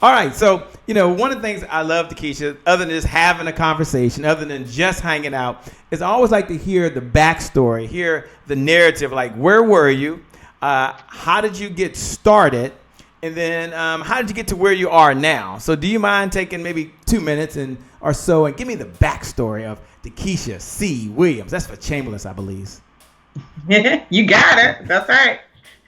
All right, so one of the things I love, Dekesha, other than just having a conversation, other than just hanging out, is I always like to hear the backstory, hear the narrative. Like, where were you? How did you get started? And then how did you get to where you are now? So do you mind taking maybe 2 minutes or so and give me the backstory of Dekesha C. Williams? That's for Chamberlain, I believe. You got it. That's right.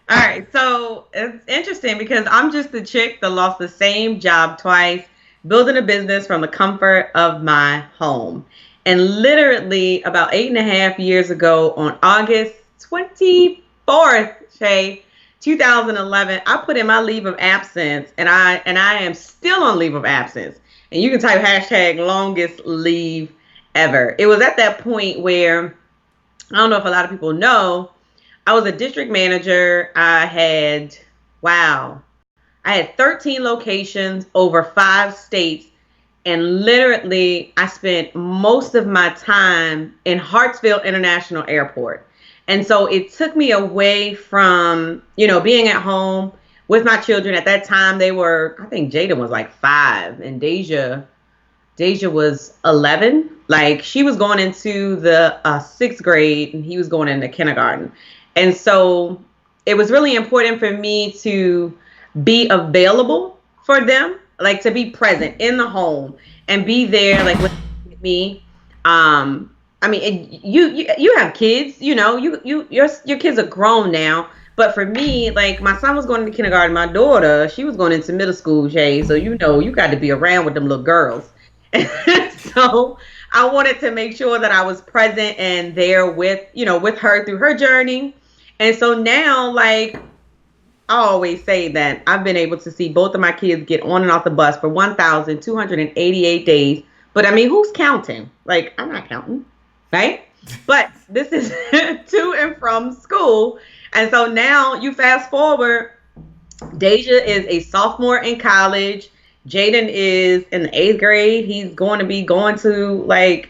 All right. So it's interesting because I'm just the chick that lost the same job twice, building a business from the comfort of my home. And literally about 8.5 years ago on August 24th, Shay, 2011, I put in my leave of absence, and I am still on leave of absence. And you can type hashtag longest leave ever. It was at that point where, I don't know if a lot of people know, I was a district manager. I had 13 locations over 5 states. And literally, I spent most of my time in Hartsfield International Airport. And so it took me away from, being at home with my children. At that time, I think Jaden was like 5 and Deja was 11. Like, she was going into the 6th grade and he was going into kindergarten. And so it was really important for me to be available for them, like to be present in the home and be there, like with me. I mean, you have kids, your kids are grown now. But for me, like, my son was going into kindergarten, my daughter, she was going into middle school, Shay. So, you got to be around with them little girls. So I wanted to make sure that I was present and there with her through her journey. And so now, like, I always say that I've been able to see both of my kids get on and off the bus for 1,288 days. But I mean, who's counting? Like, I'm not counting, right? But this is to and from school. And so now you fast forward, Deja is a sophomore in college. Jaden is in the 8th grade. He's going to be going to, like,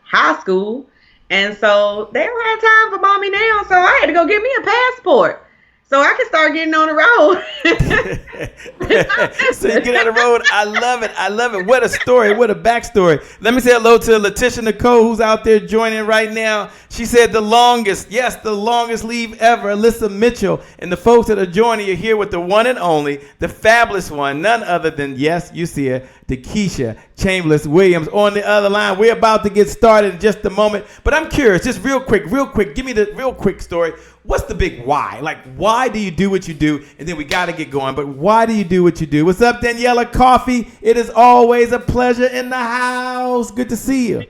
high school. And so they don't have time for mommy now. So I had to go get me a passport so I can start getting on the road. So you get on the road. I love it. I love it. What a story. What a backstory. Let me say hello to Letitia Nicole, who's out there joining right now. She said the longest leave ever. Alyssa Mitchell and the folks that are joining you here with the one and only, the fabulous one, none other than, yes, you see her, Dekesha Chamberlain Williams on the other line. We're about to get started in just a moment. But I'm curious, just real quick, give me the real quick story. What's the big why? Like, why do you do what you do? And then we got to get going. But why do you do what you do? What's up, Daniela Coffee? It is always a pleasure in the house. Good to see you.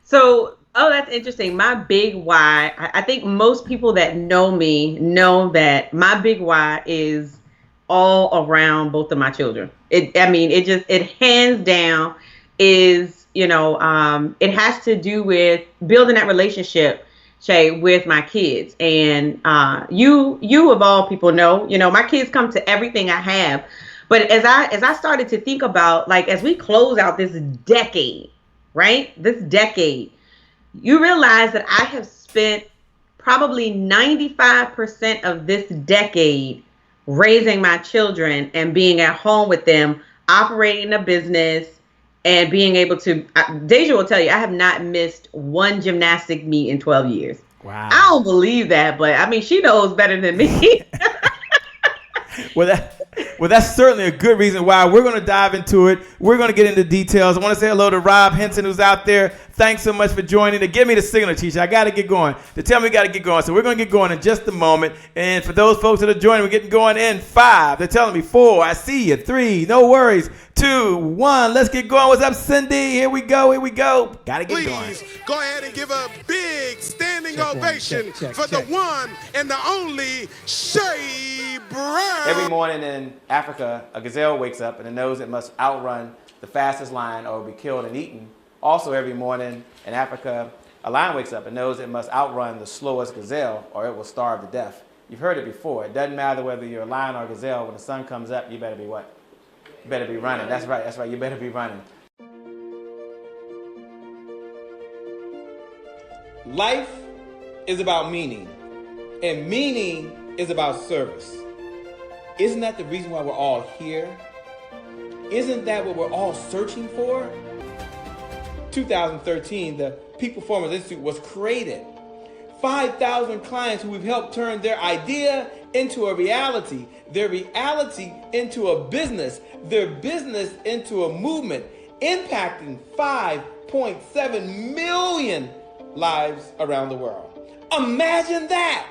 So, that's interesting. My big why, I think most people that know me know that my big why is all around both of my children. It hands down is, it has to do with building that relationship, Shay, with my kids. And you of all people know, my kids come to everything I have. But as I started to think about, like, as we close out this decade, right? This decade, you realize that I have spent probably 95% of this decade raising my children and being at home with them, operating a business, and being able to, Deja will tell you, I have not missed one gymnastic meet in 12 years. Wow. I don't believe that, but I mean, she knows better than me. Well, that's certainly a good reason why. We're going to dive into it. We're going to get into details. I want to say hello to Rob Henson, who's out there. Thanks so much for joining. To give me the signal, Tisha. I got to get going. To tell me we got to get going. So we're going to get going in just a moment. And for those folks that are joining, we're getting going in 5. They're telling me 4. I see you. 3. No worries. 2, 1. Let's get going. What's up, Cindy? Here we go. Got to get going. Please go ahead and give a big standing ovation for the one and the only Shay Brown. Every morning in Africa, a gazelle wakes up and it knows it must outrun the fastest lion or be killed and eaten. Also, every morning in Africa, a lion wakes up and knows it must outrun the slowest gazelle or it will starve to death. You've heard it before. It doesn't matter whether you're a lion or a gazelle. When the sun comes up, you better be what? You better be running. That's right. You better be running. Life is about meaning, and meaning is about service. Isn't that the reason why we're all here? Isn't that what we're all searching for? 2013, the Peak Performance Institute was created. 5,000 clients who we've helped turn their idea into a reality, their reality into a business, their business into a movement, impacting 5.7 million lives around the world. Imagine that!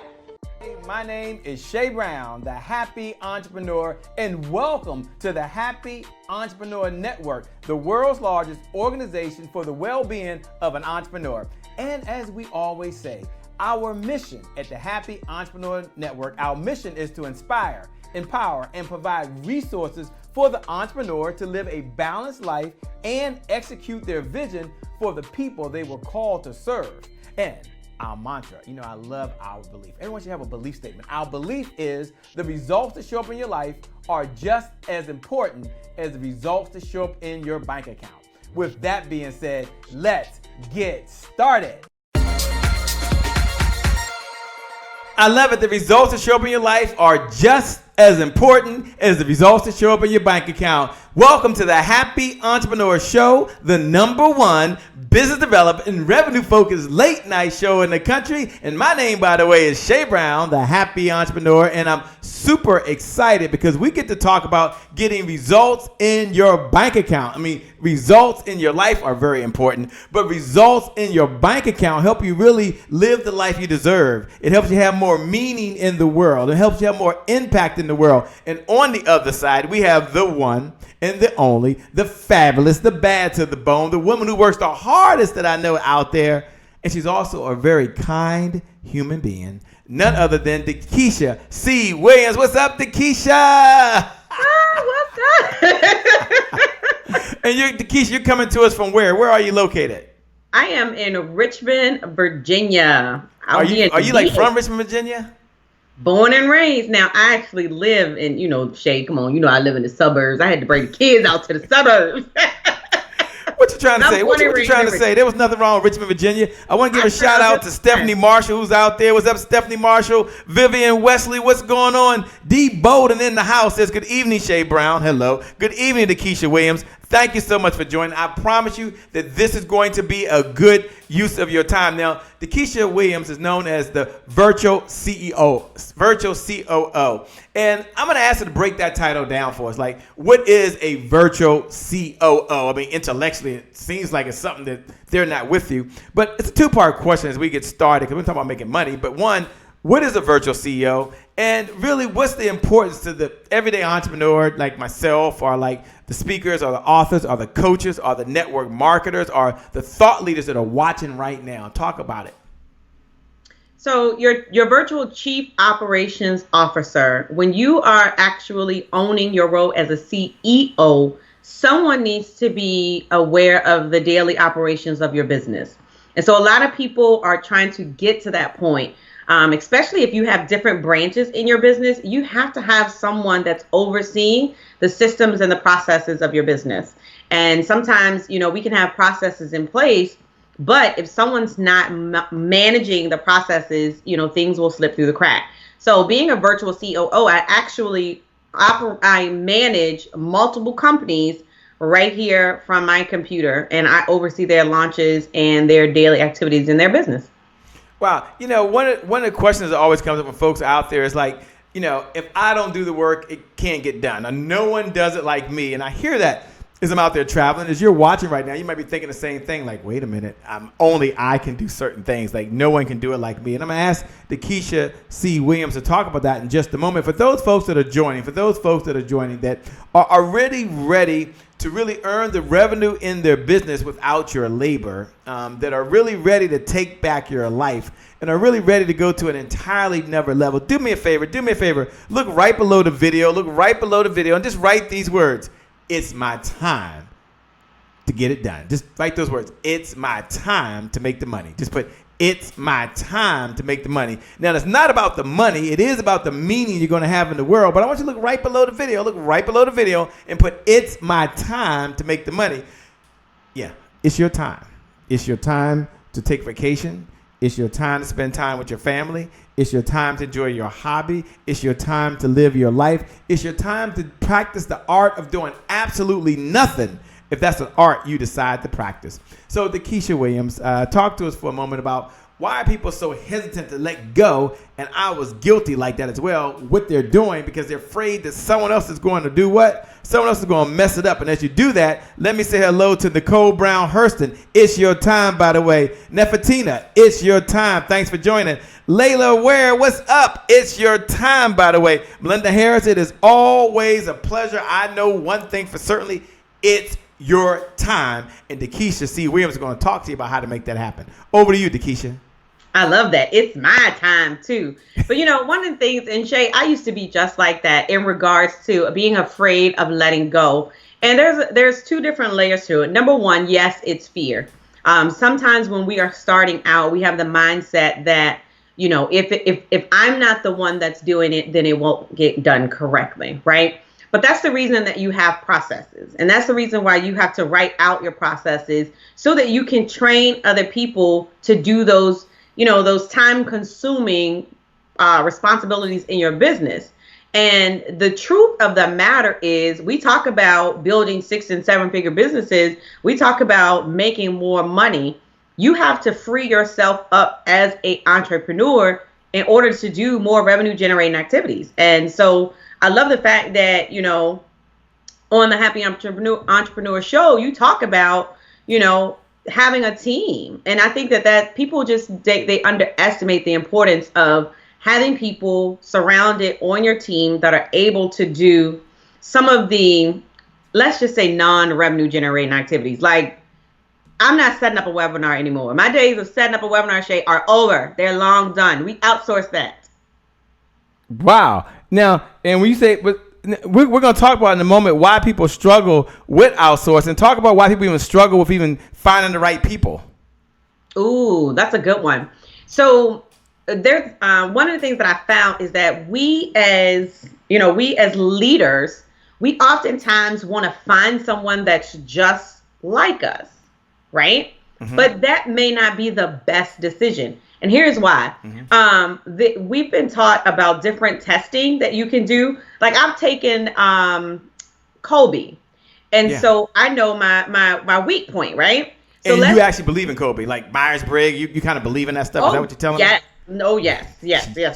My name is Shay Brown, the Happy Entrepreneur, and welcome to the Happy Entrepreneur Network, the world's largest organization for the well-being of an entrepreneur. And as we always say, our mission at the Happy Entrepreneur Network, our mission is to inspire, empower, and provide resources for the entrepreneur to live a balanced life and execute their vision for the people they were called to serve. And our mantra, I love our belief. Everyone should have a belief statement. Our belief is the results that show up in your life are just as important as the results that show up in your bank account. With that being said, let's get started. I love it. The results that show up in your life are just as important as the results that show up in your bank account. Welcome to the Happy Entrepreneur Show, the #1 business development and revenue-focused late-night show in the country. And my name, by the way, is Shay Brown, the Happy Entrepreneur, and I'm super excited because we get to talk about getting results in your bank account. Results in your life are very important, but results in your bank account help you really live the life you deserve. It helps you have more meaning in the world. It helps you have more impact in the world. And on the other side, we have the one and the only, the fabulous, the bad to the bone, the woman who works the hardest that I know out there. And she's also a very kind human being. None other than Dekesha C. Williams. What's up, Dekesha? What's up? And Dekesha, you're coming to us from where? Where are you located? I am in Richmond, Virginia. Are you like from Richmond, Virginia? Born and raised. Now, I actually live in, Shay, come on, I live in the suburbs. I had to bring the kids out to the suburbs. What you trying to say? What you trying to say? There was nothing wrong with Richmond, Virginia. I want to give a shout out to Stephanie Marshall, who's out there. What's up, Stephanie Marshall? Vivian Wesley, what's going on? D. Bowden in the house says, good evening, Shay Brown. Hello. Good evening, Dekesha Williams. Thank you so much for joining. I promise you that this is going to be a good use of your time. Now, Dekesha Williams is known as the Virtual CEO, Virtual COO. And I'm going to ask her to break that title down for us. Like, what is a Virtual COO? Intellectually, it seems like it's something that they're not with you. But it's a two-part question as we get started, because we're talking about making money. But one, what is a virtual CEO? And really, what's the importance to the everyday entrepreneur like myself, or like the speakers, or the authors, or the coaches, or the network marketers, or the thought leaders that are watching right now? Talk about it. So your virtual chief operations officer, when you are actually owning your role as a CEO, someone needs to be aware of the daily operations of your business. And so a lot of people are trying to get to that point. Especially if you have different branches in your business, you have to have someone that's overseeing the systems and the processes of your business. And sometimes, we can have processes in place, but if someone's not managing the processes, things will slip through the crack. So being a virtual COO, I manage multiple companies right here from my computer, and I oversee their launches and their daily activities in their business. Wow. One of the questions that always comes up when folks out there is like, if I don't do the work, it can't get done. Now, no one does it like me. And I hear that as I'm out there traveling. As you're watching right now, you might be thinking the same thing. Like, wait a minute, only I can do certain things. Like, no one can do it like me. And I'm going to ask Dekesha C. Williams to talk about that in just a moment. For those folks that are joining, that are really ready to really earn the revenue in their business without your labor, that are really ready to take back your life and are really ready to go to an entirely never level. Do me a favor. Look right below the video, and just write these words. It's my time to get it done. Just write those words. It's my time to make the money. Just put, it's my time to make the money. Now, it's not about the money. It is about the meaning you're going to have in the world. But I want you to look right below the video. And put, it's my time to make the money. Yeah, it's your time. It's your time to take vacation. It's your time to spend time with your family. It's your time to enjoy your hobby. It's your time to live your life. It's your time to practice the art of doing absolutely nothing, if that's an art you decide to practice. So Dekesha Williams, talk to us for a moment about why are people so hesitant to let go? And I was guilty like that as well, what they're doing, because they're afraid that someone else is going to do what? Someone else is going to mess it up. And as you do that, let me say hello to Nicole Brown Hurston. It's your time, by the way. Nefertina, it's your time. Thanks for joining. Layla Ware, what's up? It's your time, by the way. Melinda Harris, it is always a pleasure. I know one thing for certainly, it's your time. And Dekesha C. Williams is going to talk to you about how to make that happen. Over to you, Dekesha. I love that. It's my time too. But one of the things, and Shay, I used to be just like that in regards to being afraid of letting go. And there's two different layers to it. Number one, yes, it's fear. Sometimes when we are starting out, we have the mindset that, if I'm not the one that's doing it, then it won't get done correctly, right? But that's the reason that you have processes. And that's the reason why you have to write out your processes so that you can train other people to do those time consuming responsibilities in your business. And the truth of the matter is, we talk about building 6 and 7 figure businesses. We talk about making more money. You have to free yourself up as an entrepreneur in order to do more revenue generating activities. And so I love the fact that, on the Happy Entrepreneur Show, you talk about, having a team. And I think that people just, they underestimate the importance of having people surrounded on your team that are able to do some of the, let's just say, non-revenue generating activities. Like, I'm not setting up a webinar anymore. My days of setting up a webinar, Shay, are over. They're long done. We outsource that. Wow. Now, and when you say, but we're going to talk about in a moment why people struggle with outsourcing. Talk about why people even struggle with even finding the right people. Ooh, that's a good one. So there's one of the things that I found is that we as leaders, we oftentimes want to find someone that's just like us, right? Mm-hmm. But that may not be the best decision. And here's why. Mm-hmm. We've been taught about different testing that you can do. Like, I've taken Colby. And so I know my weak point, right? So and you actually believe in Colby, like Myers-Briggs, you kind of believe in that stuff? Is that what you're telling me? No, yes.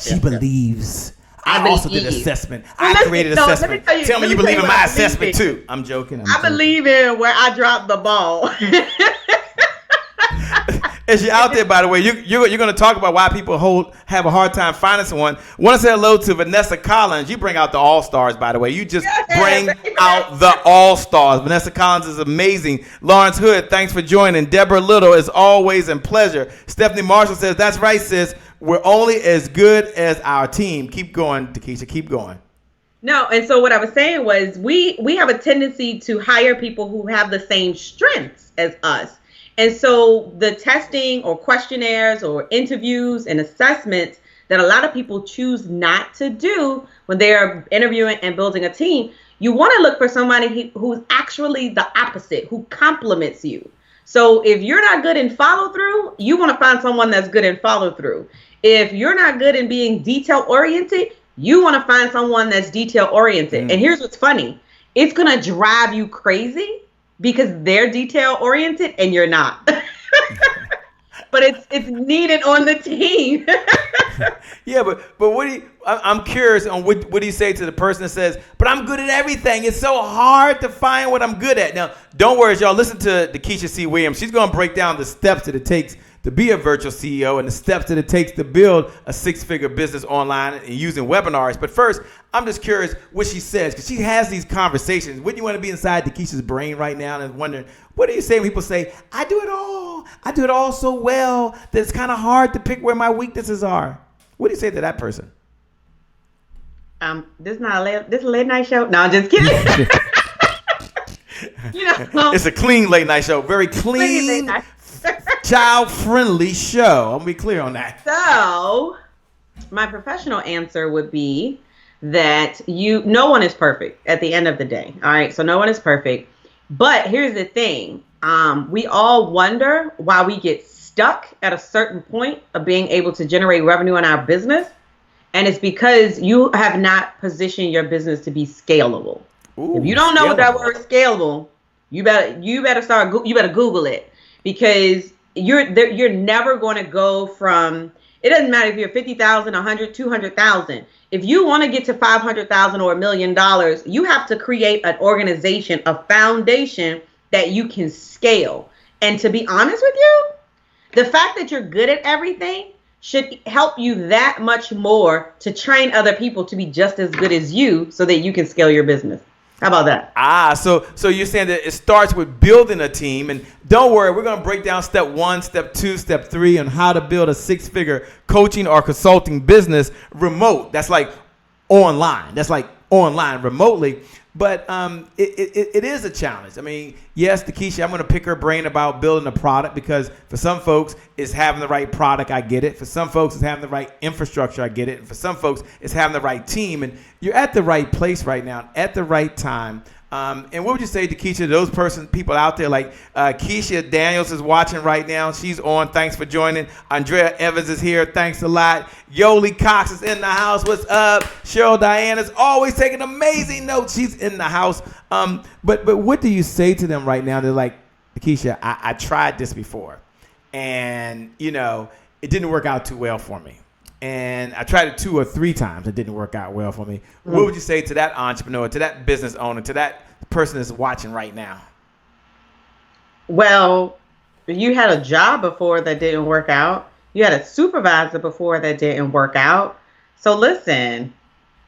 She believes. I also did assessment. Well, I created assessment. Tell me you believe in my assessment too. I'm joking. I believe in where I dropped the ball. As you're out there, by the way, you're going to talk about why people have a hard time finding someone. Want to say hello to Vanessa Collins. You bring out the all-stars, by the way. You just bring out the all-stars. Vanessa Collins is amazing. Lawrence Hood, thanks for joining. Deborah Little, is always a pleasure. Stephanie Marshall says, that's right, sis. We're only as good as our team. Keep going, Dekesha. Keep going. No, and so what I was saying was we have a tendency to hire people who have the same strengths as us. And so the testing or questionnaires or interviews and assessments that a lot of people choose not to do when they are interviewing and building a team, you want to look for somebody who's actually the opposite, who complements you. So if you're not good in follow through, you want to find someone that's good in follow through. If you're not good in being detail oriented, you want to find someone that's detail oriented. And here's what's funny. It's going to drive you crazy because they're detail oriented and you're not. But it's needed on the team. Yeah, but I'm curious on what do you say to the person that says, but I'm good at everything. It's so hard to find what I'm good at. Now, don't worry, y'all. Listen to Dekesha C. Williams. She's going to break down the steps that it takes to be a virtual CEO and the steps that it takes to build a 6-figure business online and using webinars. But first, I'm just curious what she says, because she has these conversations. Wouldn't you want to be inside Dekesha's brain right now and wondering, what do you say when people say, I do it all. I do it all so well that it's kind of hard to pick where my weaknesses are. What do you say to that person? This is a late night show. No, I'm just kidding. It's a clean late night show. Very clean, child-friendly show. I'm going to be clear on that. So my professional answer would be that no one is perfect at the end of the day. All right. So no one is perfect. But here's the thing. We all wonder why we get stuck stuck at a certain point of being able to generate revenue in our business. And it's because you have not positioned your business to be scalable. Ooh, if you don't know what that word scalable, you better Google it, because you're never going to go from, it doesn't matter if you're 50,000, 100, 200,000. If you want to get to 500,000 or $1 million, you have to create an organization, a foundation that you can scale. And to be honest with you, the fact that you're good at everything should help you that much more to train other people to be just as good as you so that you can scale your business. How about that? So you're saying that it starts with building a team, and don't worry, we're going to break down step 1, step 2, step 3 on how to build a 6-figure coaching or consulting business remote. That's like online. That's like online remotely. But it is a challenge. I mean, yes, Dekesha, I'm going to pick her brain about building a product, because for some folks, it's having the right product. I get it. For some folks, it's having the right infrastructure. I get it. And for some folks, it's having the right team. And you're at the right place right now, at the right time. And what would you say, Dekesha, to those people out there like Keisha Daniels is watching right now. She's on. Thanks for joining. Andrea Evans is here. Thanks a lot. Yoli Cox is in the house. What's up? Cheryl Diane is always taking amazing notes. She's in the house. But what do you say to them right now? They're like, Dekesha, I tried this before, and it didn't work out too well for me. And I tried it 2 or 3 times. It didn't work out well for me. What would you say to that entrepreneur, to that business owner, to that person that's watching right now? Well, you had a job before that didn't work out. You had a supervisor before that didn't work out. So listen,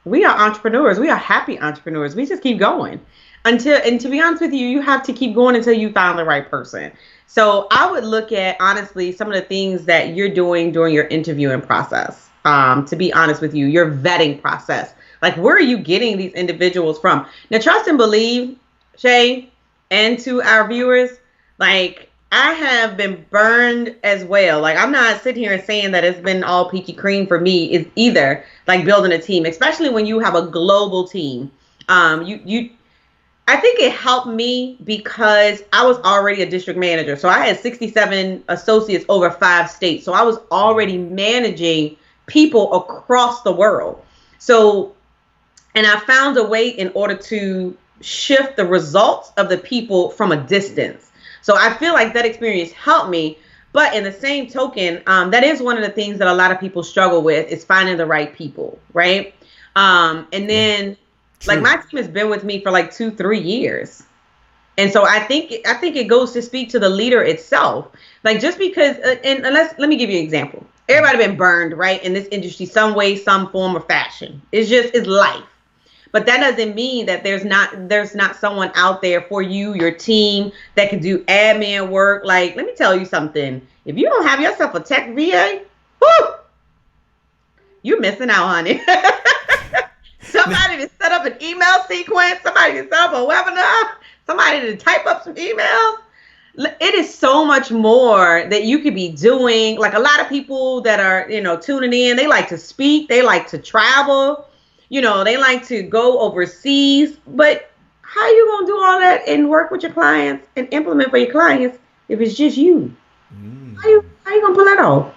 we are entrepreneurs. We are happy entrepreneurs. We just keep going. And to be honest with you, you have to keep going until you find the right person. So I would look at, honestly, some of the things that you're doing during your interviewing process. To be honest with you, your vetting process. Like, where are you getting these individuals from? Now, trust and believe, Shay, and to our viewers, like, I have been burned as well. Like, I'm not sitting here and saying that it's been all peachy cream for me. It's either like building a team, especially when you have a global team. I think it helped me because I was already a district manager. So I had 67 associates over 5 states. So I was already managing people across the world. So, and I found a way in order to shift the results of the people from a distance. So I feel like that experience helped me. But in the same token, that is one of the things that a lot of people struggle with, is finding the right people, right? And then like, my team has been with me for like 2-3 years. And so I think it goes to speak to the leader itself. Like, just because, and let me give you an example. Everybody been burned, right, in this industry, some way, some form or fashion. It's life. But that doesn't mean that there's not someone out there for you, your team, that can do admin work. Like, let me tell you something. If you don't have yourself a tech VA, whoo, you're missing out, honey. Somebody to set up an email sequence, somebody to set up a webinar, somebody to type up some emails. It is so much more that you could be doing. Like, a lot of people that are, tuning in, they like to speak, they like to travel, they like to go overseas. But how you going to do all that and work with your clients and implement for your clients if it's just you? How you going to pull that off?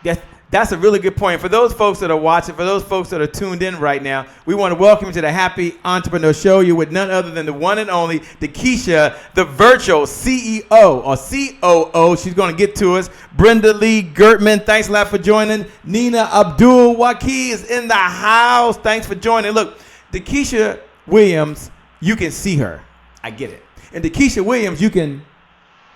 Yes. That's a really good point. For those folks that are watching, for those folks that are tuned in right now, we want to welcome you to the Happy Entrepreneur Show. You're with none other than the one and only Dekesha, the Virtual CEO or COO. She's going to get to us. Brenda Lee Gertman, thanks a lot for joining. Nina Abdul Waki is in the house. Thanks for joining. Look, Dekesha Williams, you can see her. I get it. And Dekesha Williams, you can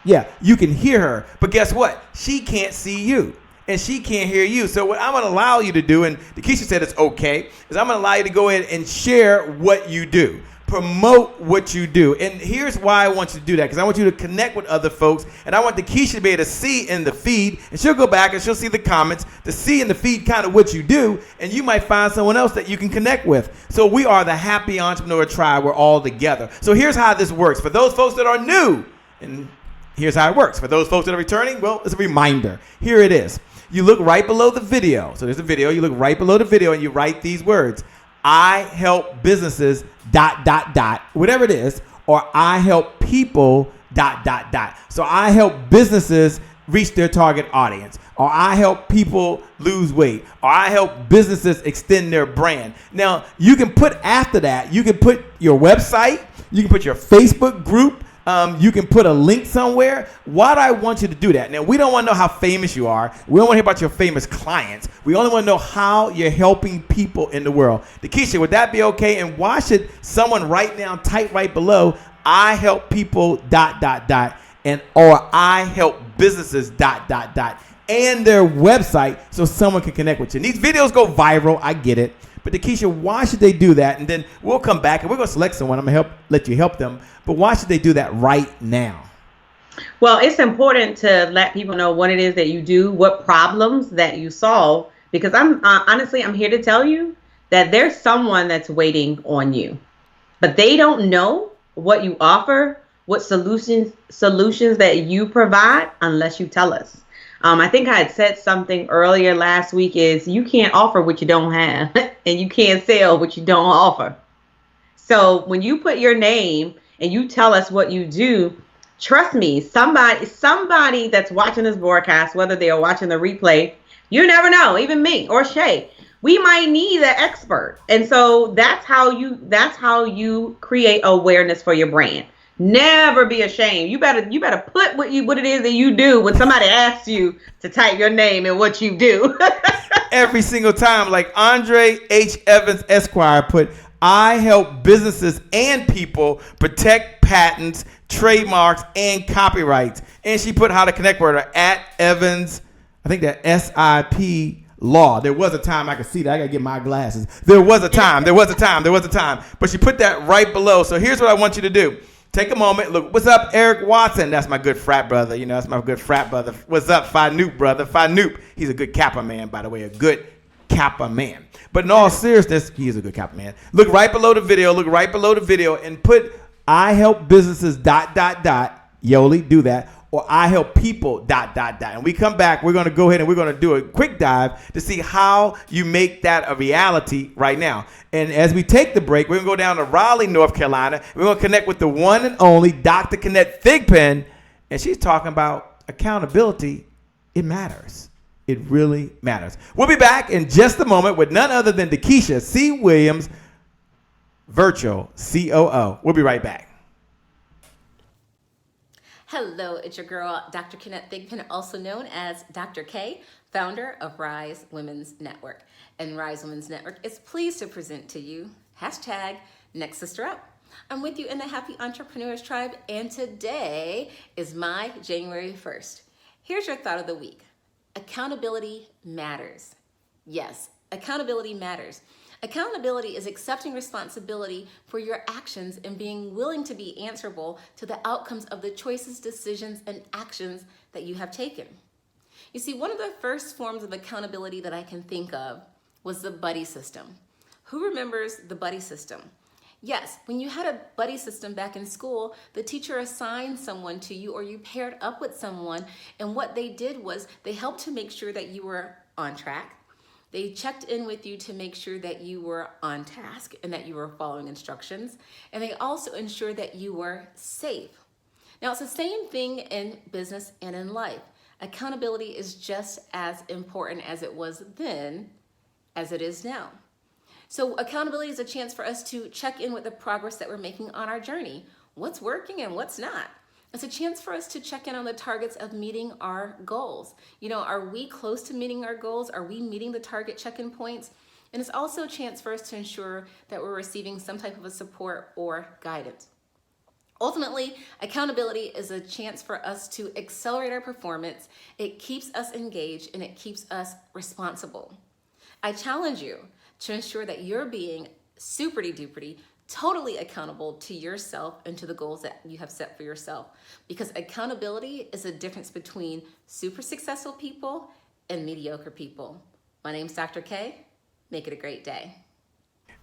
hear her. But guess what? She can't see you. And she can't hear you. So what I'm going to allow you to do, and Dekesha said it's okay, is I'm going to allow you to go ahead and share what you do. Promote what you do. And here's why I want you to do that, because I want you to connect with other folks, and I want Dekesha to be able to see in the feed, and she'll go back and she'll see the comments, to see in the feed kind of what you do, and you might find someone else that you can connect with. So we are the Happy Entrepreneur Tribe. We're all together. So here's how this works. For those folks that are new, and here's how it works. For those folks that are returning, well, it's a reminder. Here it is. You look right below the video. So there's a video. You look right below the video and you write these words. I help businesses ... whatever it is, or I help people ... So I help businesses reach their target audience, or I help people lose weight, or I help businesses extend their brand. Now, you can put after that, you can put your website, you can put your Facebook group, you can put a link somewhere. Why do I want you to do that? Now, we don't want to know how famous you are. We don't want to hear about your famous clients. We only want to know how you're helping people in the world. Dekesha, would that be okay? And why should someone right now type right below, I help people ... and or I help businesses ... and their website so someone can connect with you. And these videos go viral. I get it. But Dekesha, why should they do that? And then we'll come back and we're going to select someone. I'm going to let you help them. But why should they do that right now? Well, it's important to let people know what it is that you do, what problems that you solve, because I'm here to tell you that there's someone that's waiting on you, but they don't know what you offer, what solutions that you provide unless you tell us. I think I had said something earlier last week is you can't offer what you don't have and you can't sell what you don't offer. So when you put your name and you tell us what you do, trust me, somebody that's watching this broadcast, whether they are watching the replay, you never know, even me or Shay, we might need an expert. And so that's how you create awareness for your brand. Never be ashamed. You better put what it is that you do when somebody asks you to type your name and what you do. Every single time, like Andre H. Evans Esquire put, I help businesses and people protect patents, trademarks, and copyrights. And she put how to connect with her at Evans, I think that SIP Law. There was a time I could see that. I got to get my glasses. There was a time. But she put that right below. So here's what I want you to do. Take a moment. Look, what's up, Eric Watson? That's my good frat brother. You know, that's my good frat brother. What's up, Phi Noop, brother? Phi Noop. He's a good Kappa man, by the way, a good Kappa man. But in all seriousness, he is a good Kappa man. Look right below the video. And put I help businesses ... Yoli, do that. Or I help people ... And we come back, we're going to go ahead and we're going to do a quick dive to see how you make that a reality right now. And as we take the break, we're going to go down to Raleigh, North Carolina. We're going to connect with the one and only Dr. Kenneth Thigpen. And she's talking about accountability. It matters. It really matters. We'll be back in just a moment with none other than Dekesha C. Williams, Virtual COO. We'll be right back. Hello, it's your girl, Dr. Kenneth Thigpen, also known as Dr. K, founder of Rise Women's Network. And Rise Women's Network is pleased to present to you #Next Sister Up. I'm with you in the Happy Entrepreneurs Tribe, and today is my January 1st. Here's your thought of the week. Accountability matters. Yes, accountability matters. Accountability is accepting responsibility for your actions and being willing to be answerable to the outcomes of the choices, decisions, and actions that you have taken. You see, one of the first forms of accountability that I can think of was the buddy system. Who remembers the buddy system? Yes, when you had a buddy system back in school, the teacher assigned someone to you or you paired up with someone, and what they did was they helped to make sure that you were on track. They checked in with you to make sure that you were on task and that you were following instructions. And they also ensured that you were safe. Now, it's the same thing in business and in life. Accountability is just as important as it was then as it is now. So accountability is a chance for us to check in with the progress that we're making on our journey. What's working and what's not? It's a chance for us to check in on the targets of meeting our goals. You know, are we close to meeting our goals? Are we meeting the target check-in points? And it's also a chance for us to ensure that we're receiving some type of a support or guidance. Ultimately, accountability is a chance for us to accelerate our performance. It keeps us engaged and it keeps us responsible. I challenge you to ensure that you're being super-duper totally accountable to yourself and to the goals that you have set for yourself. Because accountability is a difference between super successful people and mediocre people. My name's Dr. K. Make it a great day.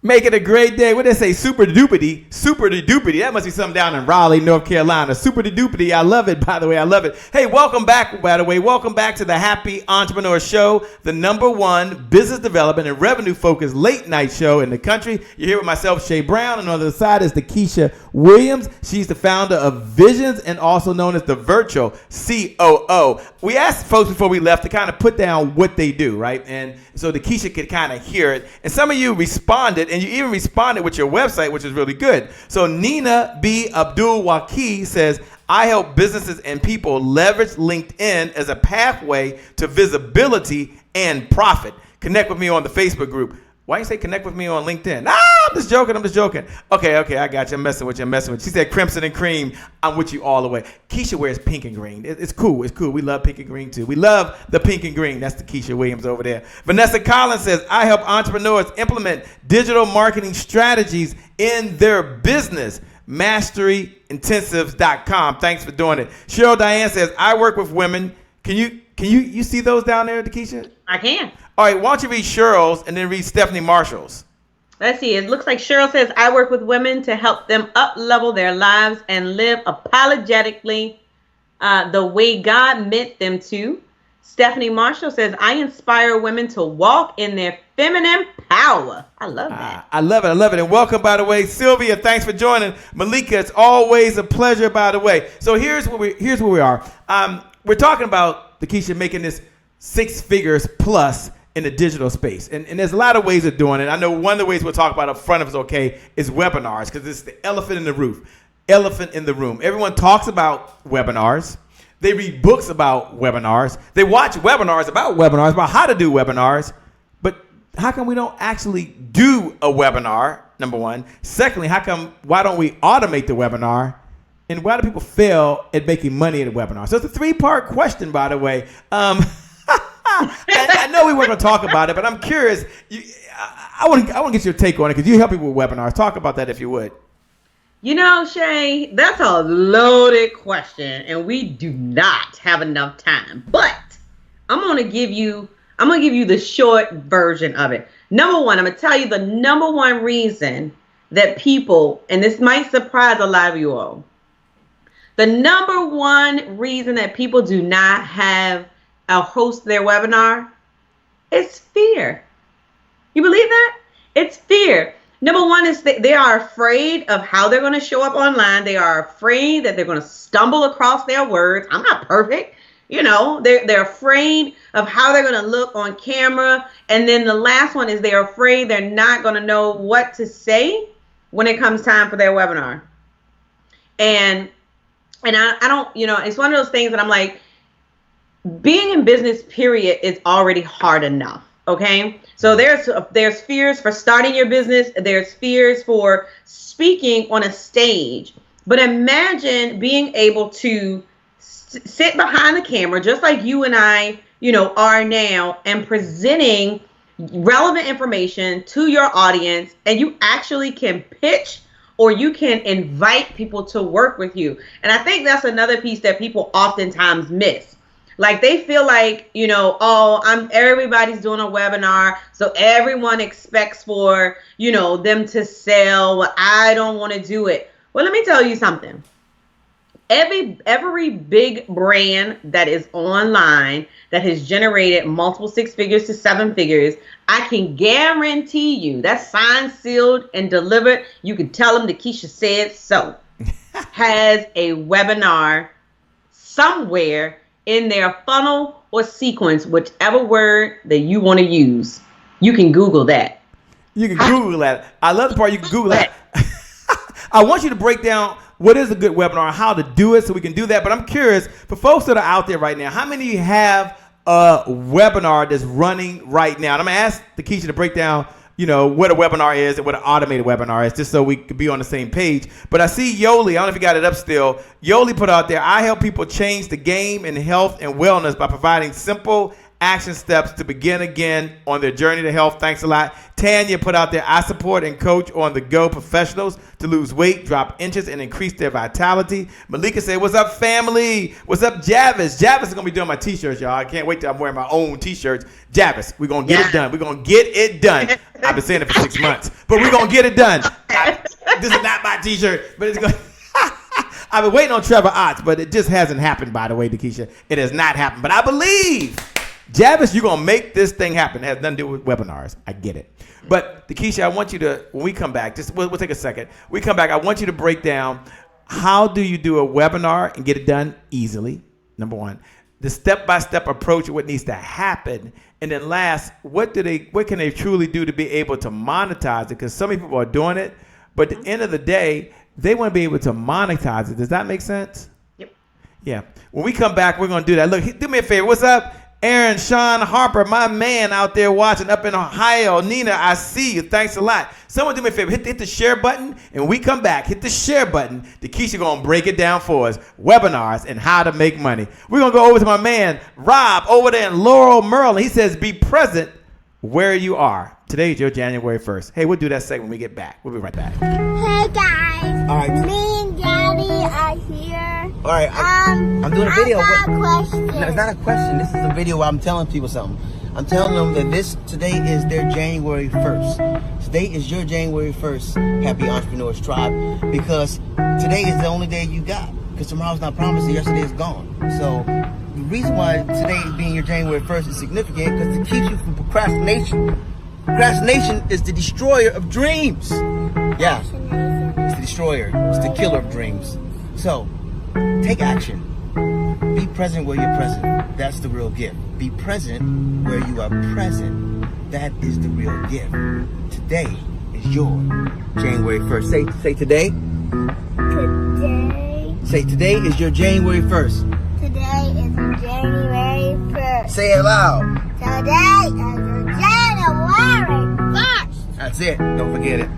Make it a great day. What did they say? Super dupity. That must be something down in Raleigh, North Carolina. Super dupity. I love it, by the way. I love it. Hey, welcome back, by the way. Welcome back to the Happy Entrepreneur Show, the #1 business development and revenue focused late night show in the country. You're here with myself, Shay Brown, and on the other side is Dekesha Williams. She's the founder of Vizions and also known as the Virtual COO. We asked folks before we left to kind of put down what they do, right? And so Dekesha could kind of hear it. And some of you responded, and you even responded with your website, which is really good. So Nina B. Abdul-Waki says, I help businesses and people leverage LinkedIn as a pathway to visibility and profit. Connect with me on the Facebook group. Why you say connect with me on LinkedIn? I'm just joking. Okay, I got you. I'm messing with you. She said crimson and cream. I'm with you all the way. Keisha wears pink and green. It's cool. We love pink and green too. We love the pink and green. That's Dekesha Williams over there. Vanessa Collins says, I help entrepreneurs implement digital marketing strategies in their business. MasteryIntensives.com. Thanks for doing it. Cheryl Diane says, I work with women. Can you see those down there, Dekesha? I can. All right, why don't you read Cheryl's and then read Stephanie Marshall's? Let's see. It looks like Cheryl says, I work with women to help them up-level their lives and live apologetically the way God meant them to. Stephanie Marshall says, I inspire women to walk in their feminine power. I love that. I love it. And welcome, by the way, Sylvia. Thanks for joining. Malika, it's always a pleasure, by the way. So here's where we are. We're talking about Dekesha making this 6 figures plus in the digital space. And there's a lot of ways of doing it. I know one of the ways we'll talk about up front, if it's okay, is webinars, because it's the elephant in the room. Everyone talks about webinars. They read books about webinars. They watch webinars about how to do webinars. But how come we don't actually do a webinar, number one? Secondly, why don't we automate the webinar? And why do people fail at making money at a webinar? So it's a 3-part question, by the way. I know we weren't going to talk about it, but I'm curious. I want to get your take on it because you help people with webinars. Talk about that if you would. You know, Shay, that's a loaded question, and we do not have enough time. But I'm gonna give you the short version of it. Number one, I'm gonna tell you the number one reason that people, and this might surprise a lot of you all, the number one reason that people do not have a host their webinar is fear. You believe that? It's fear. Number one is they are afraid of how they're going to show up online. They are afraid that they're going to stumble across their words. I'm not perfect. You know, they're afraid of how they're going to look on camera. And then the last one is they're afraid they're not going to know what to say when it comes time for their webinar. And I don't, you know, it's one of those things that I'm like, being in business, period, is already hard enough. Okay, so there's fears for starting your business. There's fears for speaking on a stage. But imagine being able to sit behind the camera, just like you and I, you know, are now, and presenting relevant information to your audience, and you actually can pitch or you can invite people to work with you. And I think that's another piece that people oftentimes miss. Like they feel like, you know, everybody's doing a webinar, so everyone expects for, you know, them to sell. Well, I don't want to do it. Well, let me tell you something. Every big brand that is online that has generated multiple 6 figures to 7 figures, I can guarantee you that's signed, sealed, and delivered. You can tell them Dekesha said so. Has a webinar somewhere in their funnel or sequence, whichever word that you want to use. You can Google that. You can Google that. I love the part you can Google that. I want you to break down what is a good webinar, how to do it so we can do that. But I'm curious, for folks that are out there right now, how many of you have a webinar that's running right now? And I'm going to ask Dekesha to break down, you know, what a webinar is and what an automated webinar is, just so we could be on the same page. But I see Yoli, I don't know if you got it up still. Yoli put out there, I help people change the game in health and wellness by providing simple action steps to begin again on their journey to health. Thanks a lot. Tanya put out there, I support and coach on the go professionals to lose weight, drop inches, and increase their vitality. Malika said, what's up, family? What's up, Javis? Javis is going to be doing my t-shirts, y'all. I can't wait till I'm wearing my own t-shirts. Javis, we're going to get it done. We're going to get it done. I've been saying it for 6 months, but we're going to get it done. This is not my t-shirt, but it's going to... I've been waiting on Trevor Otts, but it just hasn't happened, by the way, Dekesha. It has not happened, but I believe Javis, you're going to make this thing happen. It has nothing to do with webinars. I get it. But Dekesha, I want you to, when we come back, we'll take a second. We come back, I want you to break down how do you do a webinar and get it done easily, number one. The step-by-step approach of what needs to happen. And then last, what can they truly do to be able to monetize it? Because so many people are doing it, but at the end of the day, they want to be able to monetize it. Does that make sense? Yep. Yeah. When we come back, we're going to do that. Look, do me a favor. What's up? Aaron, Sean Harper, my man out there watching up in Ohio. Nina, I see you. Thanks a lot. Someone do me a favor. Hit the share button. And we come back. Hit the share button. Dekesha going to break it down for us. Webinars and how to make money. We're going to go over to my man, Rob, over there in Laurel, Maryland. He says, be present where you are. Today is your January 1st. Hey, we'll do that segment when we get back. We'll be right back. Hey, guys. All right. Me and Daddy are here. All right, I'm doing a video. I got a question. No, it's not a question. This is a video where I'm telling people something. I'm telling them that today is their January 1st. Today is your January 1st Happy Entrepreneurs Tribe, because today is the only day you got. Because tomorrow's not promised and yesterday is gone. So the reason why today being your January 1st is significant because it keeps you from procrastination. Procrastination is the destroyer of dreams. Yeah, it's the destroyer. It's the killer of dreams. So take action. Be present where you're present. That's the real gift. Be present where you are present. That is the real gift. Today is your January 1st. Say today. Today. Say today is your January 1st. Today is January 1st. Say it loud. Today is January 1st. That's it. Don't forget it.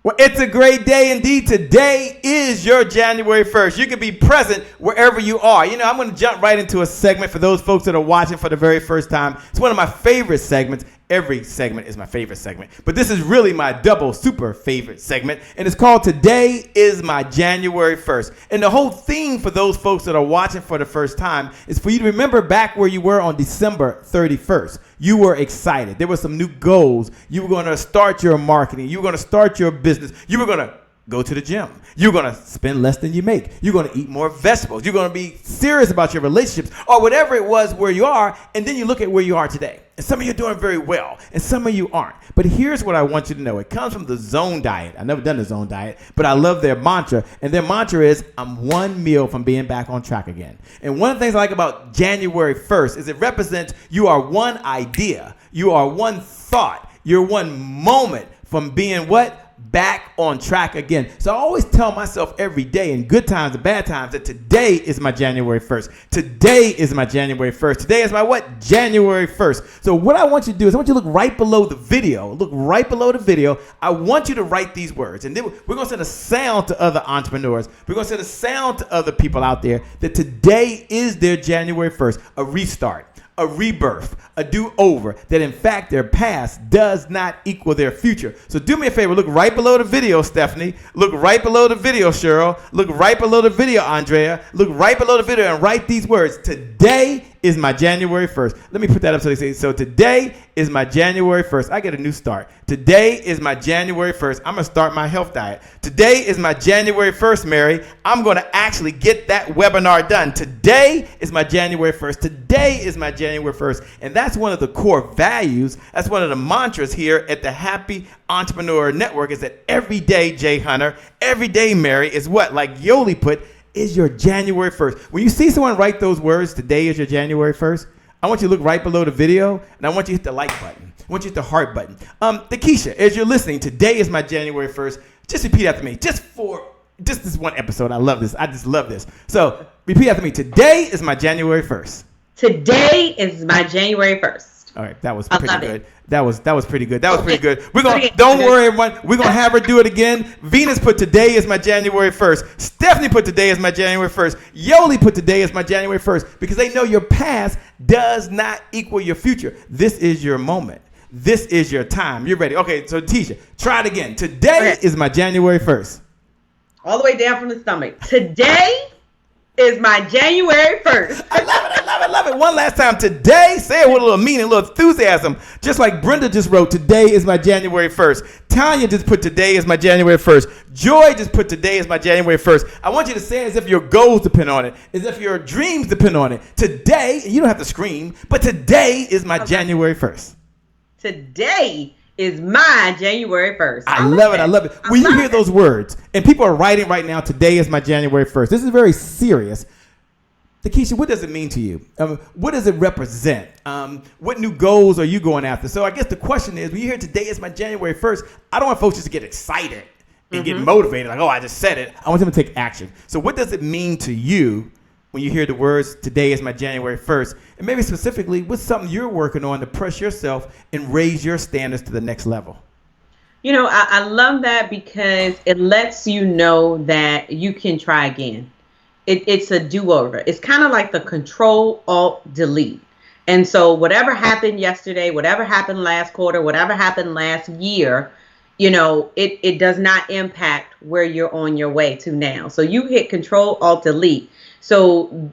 Well, it's a great day indeed. Today is your January 1st. You can be present wherever you are. You know, I'm going to jump right into a segment for those folks that are watching for the very first time. It's one of my favorite segments. Every segment is my favorite segment, but this is really my double super favorite segment, and it's called Today is My January 1st. And the whole theme for those folks that are watching for the first time is for you to remember back where you were on December 31st. You were excited. There were some new goals. You were going to start your marketing. You were going to start your business. You were going to go to the gym. You're going to spend less than you make. You're going to eat more vegetables. You're going to be serious about your relationships or whatever it was where you are. And then you look at where you are today. And some of you are doing very well and some of you aren't. But here's what I want you to know. It comes from the Zone Diet. I've never done the Zone Diet, but I love their mantra. And their mantra is, I'm one meal from being back on track again. And one of the things I like about January 1st is it represents you are one idea. You are one thought. You're one moment from being what? Back on track again. So I always tell myself every day, in good times and bad times, that today is my January 1st. Today is my January 1st. Today is my what? January 1st. So what I want you to do is I want you to look right below the video. Look right below the video. I want you to write these words. And then we're going to send a sound to other entrepreneurs. We're going to send a sound to other people out there that today is their January 1st. A restart. A rebirth, a do-over, that in fact their past does not equal their future. So do me a favor, look right below the video, Stephanie. Look right below the video, Cheryl. Look right below the video, Andrea. Look right below the video and write these words. Today is my January 1st. Let me put that up so they say, so today is my January 1st. I get a new start. Today is my January 1st. I'm going to start my health diet. Today is my January 1st, Mary. I'm going to actually get that webinar done. Today is my January 1st. Today is my January 1st. And that's one of the core values. That's one of the mantras here at the Happy Entrepreneur Network is that every day, Jay Hunter, every day, Mary, is what? Like Yoli put, is your January 1st. When you see someone write those words, today is your January 1st, I want you to look right below the video, and I want you to hit the like button. I want you to hit the heart button. Dekesha, as you're listening, today is my January 1st. Just repeat after me, just this one episode. I love this. I just love this. So repeat after me. Today is my January 1st. Today is my January 1st. All right, that was pretty good. That was pretty good. That was pretty good. Don't worry, everyone. We're gonna have her do it again. Venus put today is my January 1st. Stephanie put today is my January 1st. Yoli put today is my January 1st because they know your past does not equal your future. This is your moment. This is your time. You're ready. Okay, so Tisha, try it again. Today is my January 1st. All the way down from the stomach. Today is my January 1st. I love it. love it, love it. One last time. Today, say it with a little meaning, a little enthusiasm. Just like Brenda just wrote, today is my January 1st. Tanya just put today is my January 1st. Joy just put today is my January 1st. I want you to say it as if your goals depend on it, as if your dreams depend on it. Today, you don't have to scream, but today is my January 1st. Today is my January 1st. I love it. I love it. When you hear those words, and people are writing right now, today is my January 1st. This is very serious. Dekesha, what does it mean to you? What does it represent? What new goals are you going after? So I guess the question is, when you hear today is my January 1st, I don't want folks just to get excited and get motivated. Like, oh, I just said it. I want them to take action. So what does it mean to you when you hear the words, today is my January 1st? And maybe specifically, what's something you're working on to push yourself and raise your standards to the next level? You know, I love that because it lets you know that you can try again. It's a do-over. It's kind of like the Control-Alt-Delete. And so whatever happened yesterday, whatever happened last quarter, whatever happened last year, you know, it does not impact where you're on your way to now. So you hit Control-Alt-Delete. So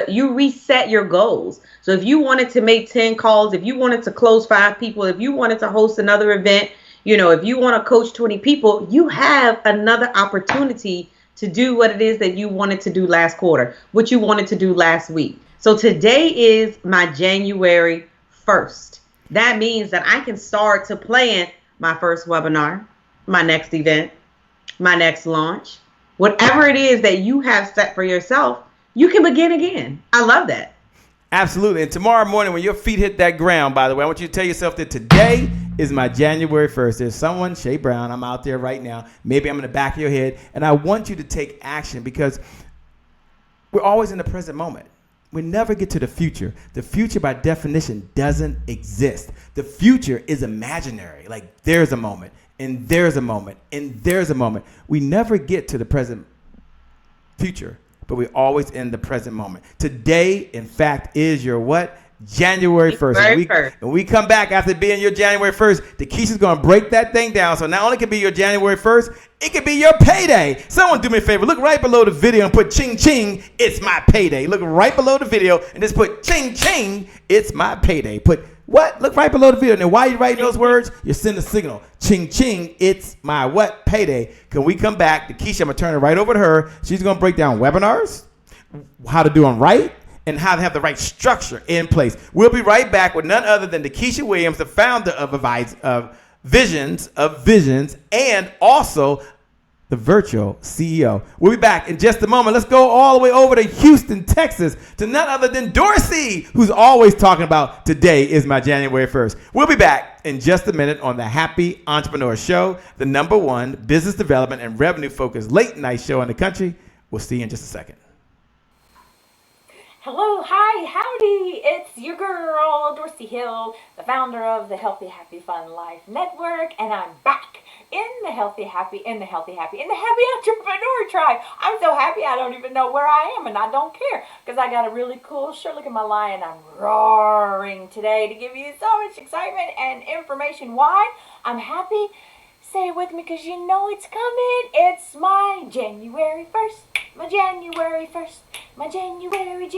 you reset your goals. So if you wanted to make 10 calls, if you wanted to close 5 people, if you wanted to host another event, you know, if you want to coach 20 people, you have another opportunity to do what it is that you wanted to do last quarter, what you wanted to do last week. So today is my January 1st. That means that I can start to plan my first webinar, my next event, my next launch, whatever it is that you have set for yourself, you can begin again. I love that. Absolutely. And tomorrow morning when your feet hit that ground, by the way, I want you to tell yourself that today is my January 1st. There's someone, Shay Brown, I'm out there right now. Maybe I'm in the back of your head. And I want you to take action because we're always in the present moment. We never get to the future. The future, by definition, doesn't exist. The future is imaginary. Like there's a moment, and there's a moment, and there's a moment. We never get to the present future, but we're always in the present moment. Today, in fact, is your what? January 1st. When we come back after being your January 1st, Dekesha's going to break that thing down. So not only can be your January 1st, it could be your payday. Someone do me a favor. Look right below the video and put ching ching, it's my payday. Look right below the video and just put ching ching, it's my payday. Put what? Look right below the video. And while you're writing those words, you send a signal. Ching ching, it's my what? Payday. Can we come back? Dekesha, I'm going to turn it right over to her. She's going to break down webinars, how to do them right, and how to have the right structure in place. We'll be right back with none other than Dekesha Williams, the founder of Visions, and also the Virtual CEO. We'll be back in just a moment. Let's go all the way over to Houston, Texas, to none other than Dorsey, who's always talking about today is my January 1st. We'll be back in just a minute on the Happy Entrepreneur Show, the #1 business development and revenue-focused late-night show in the country. We'll see you in just a second. Hello, hi, howdy, it's your girl, Dorsey Hill, the founder of the Healthy, Happy, Fun Life Network, and I'm back in the Healthy, Happy Entrepreneur Tribe. I'm so happy I don't even know where I am, and I don't care, because I got a really cool shirt. Look at my lion, I'm roaring today to give you so much excitement and information. Why? I'm happy. Say it with me because you know it's coming. It's my January 1st. My January 1st. My January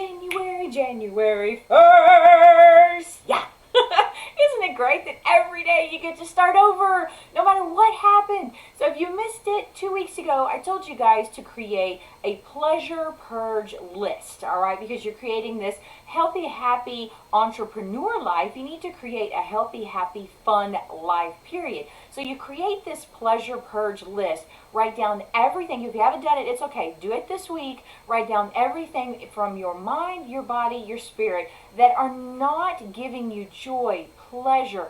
1st. Yeah. Isn't it great that every day you get to start over, no matter what happened? So if you missed it 2 weeks ago, I told you guys to create a pleasure purge list, all right? Because you're creating this healthy, happy entrepreneur life. You need to create a healthy, happy, fun life, period. So you create this pleasure purge list. Write down everything. If you haven't done it, it's okay. Do it this week. Write down everything from your mind, your body, your spirit that are not giving you joy, pleasure,